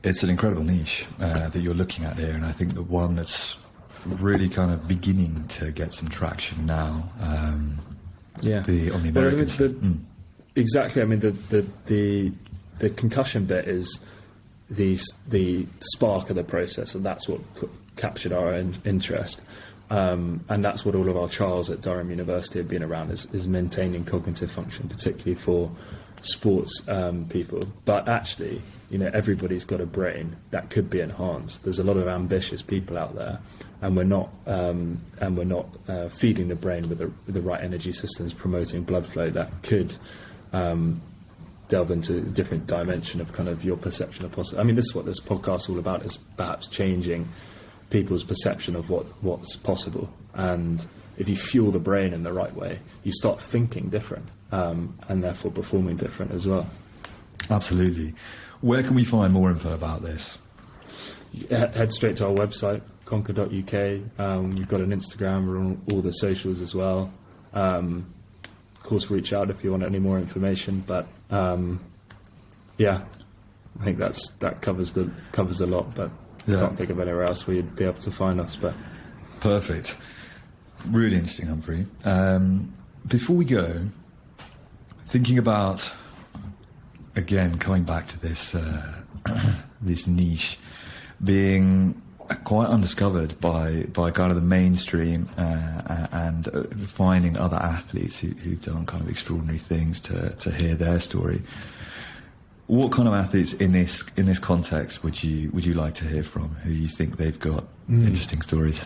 It's an incredible niche that you're looking at here, and I think the one that's really kind of beginning to get some traction now. On the American side. Exactly. I mean, the concussion bit is the spark of the process, and that's what captured our interest. And that's what all of our trials at Durham University have been around, is maintaining cognitive function, particularly for sports people. But actually, everybody's got a brain that could be enhanced. There's a lot of ambitious people out there, and we're not feeding the brain with the right energy systems, promoting blood flow that could delve into a different dimension of kind of your perception of possible. I mean, this is what this podcast is all about, is perhaps changing people's perception of what's possible. And if you fuel the brain in the right way, you start thinking different, and therefore performing different as well. Absolutely. Where can we find more info about this? Head straight to our website, conka.uk. We've got an Instagram, we're on all the socials as well. Of course, reach out if you want any more information. But I think that covers a lot. But I can't think of anywhere else where you'd be able to find us. But perfect. Really interesting, Humphrey. Before we go, thinking about, again, coming back to this this niche being quite undiscovered by kind of the mainstream, and finding other athletes who've done kind of extraordinary things to hear their story. What kind of athletes in this context would you like to hear from, who you think they've got interesting stories?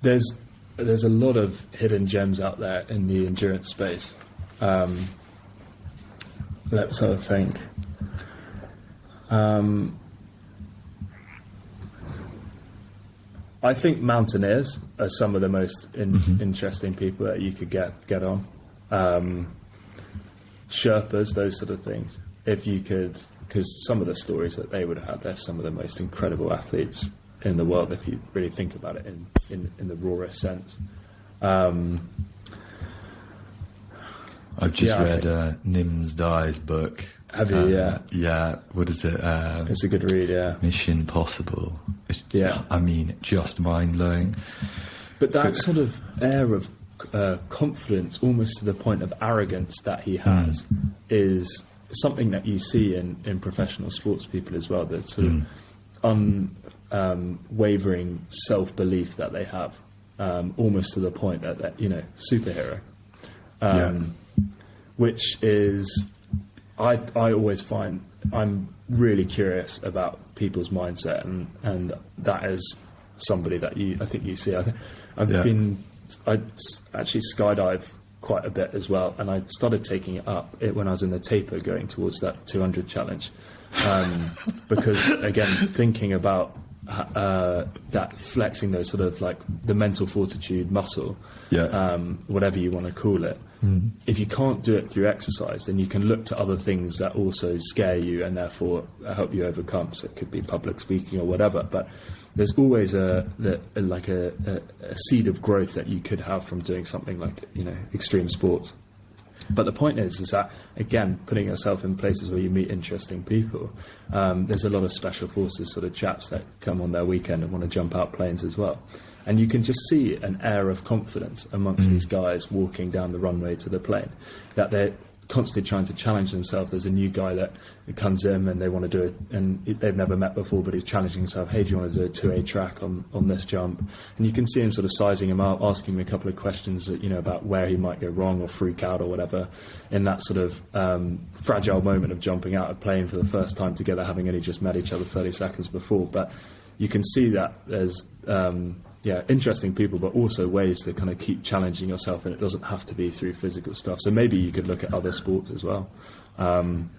There's a lot of hidden gems out there in the endurance space. Let's have a think. I think mountaineers are some of the most interesting people that you could get on. Sherpas, those sort of things. If you could, because some of the stories that they would have had, they're some of the most incredible athletes in the world, if you really think about it in the rawest sense. I've just read Nims Dai's book. Have you? Yeah. What is it? It's a good read. Yeah. Mission Possible. Yeah. I mean, just mind blowing. But that sort of air of confidence, almost to the point of arrogance that he has, is something that you see in professional sports people as well. That sort of unwavering self-belief that they have, almost to the point that superhero. Which is, I always find, I'm really curious about people's mindset, and that is somebody that I think you see. I actually skydive quite a bit as well, and I started taking it up when I was in the taper going towards that 200 challenge, because again, thinking about that flexing those sort of like the mental fortitude muscle, whatever you want to call it, If you can't do it through exercise, then you can look to other things that also scare you and therefore help you overcome. So it could be public speaking or whatever, but there's always a seed of growth that you could have from doing something like, extreme sports. But the point is that, again, putting yourself in places where you meet interesting people, there's a lot of special forces sort of chaps that come on their weekend and want to jump out planes as well. And you can just see an air of confidence amongst these guys walking down the runway to the plane, that they're constantly trying to challenge themselves. There's a new guy that comes in and they want to do it, and they've never met before, but he's challenging himself. Hey, do you want to do a 2A track on this jump? And you can see him sort of sizing him up, asking him a couple of questions that, about where he might go wrong or freak out or whatever in that sort of fragile moment of jumping out of a plane for the first time together, having only just met each other 30 seconds before. But you can see that there's interesting people, but also ways to kind of keep challenging yourself, and it doesn't have to be through physical stuff. So maybe you could look at other sports as well. And,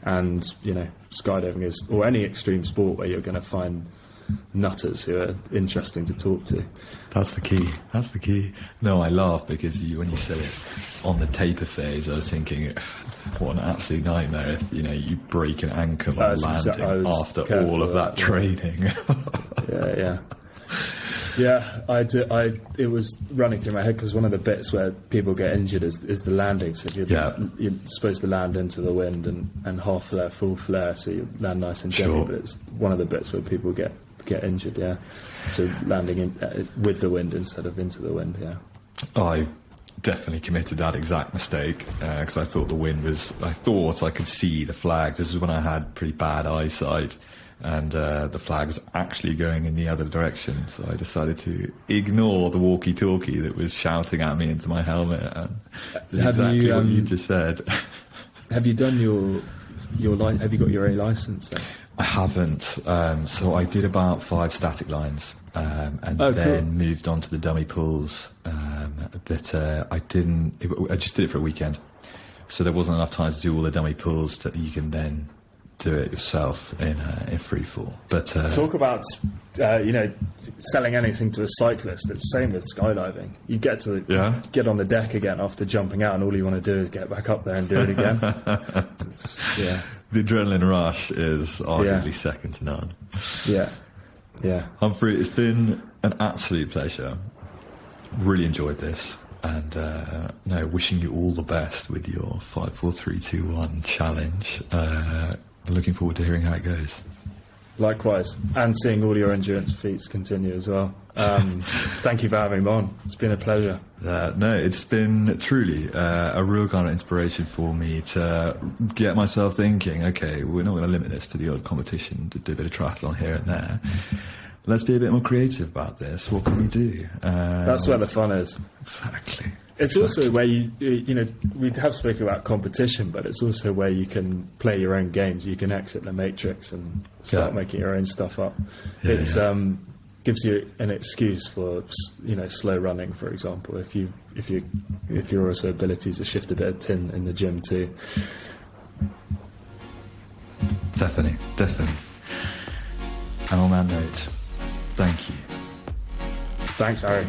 skydiving is, or any extreme sport where you're going to find nutters who are interesting to talk to. That's the key. No, I laugh because when you said it on the taper phase, I was thinking, what an absolute nightmare if, you break an ankle on landing after all of that training. Yeah. Yeah, it was running through my head because one of the bits where people get injured is the landing. So you're supposed to land into the wind and half flare, full flare, so you land nice and gently. Sure. But it's one of the bits where people get injured. Yeah, so landing with the wind instead of into the wind. Yeah, I definitely committed that exact mistake because I thought the wind was. I thought I could see the flags. This is when I had pretty bad eyesight. And the flag was actually going in the other direction, so I decided to ignore the walkie-talkie that was shouting at me into my helmet. And exactly what you just said. Have you done have you got your A license then? I haven't. So I did about 5 static lines, and then moved on to the dummy pools. But I didn't. I just did it for a weekend, so there wasn't enough time to do all the dummy pools that you can then do it yourself in free fall. But talk about selling anything to a cyclist. It's the same with skydiving. You get to get on the deck again after jumping out, and all you want to do is get back up there and do it again. The adrenaline rush is arguably second to none. Yeah. Humphrey, it's been an absolute pleasure. Really enjoyed this. And wishing you all the best with your 5, 4, 3, 2, 1 challenge. Looking forward to hearing how it goes. Likewise, and seeing all your endurance feats continue as well. Thank you for having me on. It's been a pleasure. It's been truly a real kind of inspiration for me to get myself thinking, okay, we're not going to limit this to the odd competition, to do a bit of triathlon here and there. Let's be a bit more creative about this. What can we do? That's where the fun is. Exactly. It's also where we have spoken about competition, but it's also where you can play your own games. You can exit the matrix and start making your own stuff up. It gives you an excuse for slow running, for example. If you're also abilities to shift a bit of tin in the gym too. Definitely. And on that note, thank you. Thanks, Harry.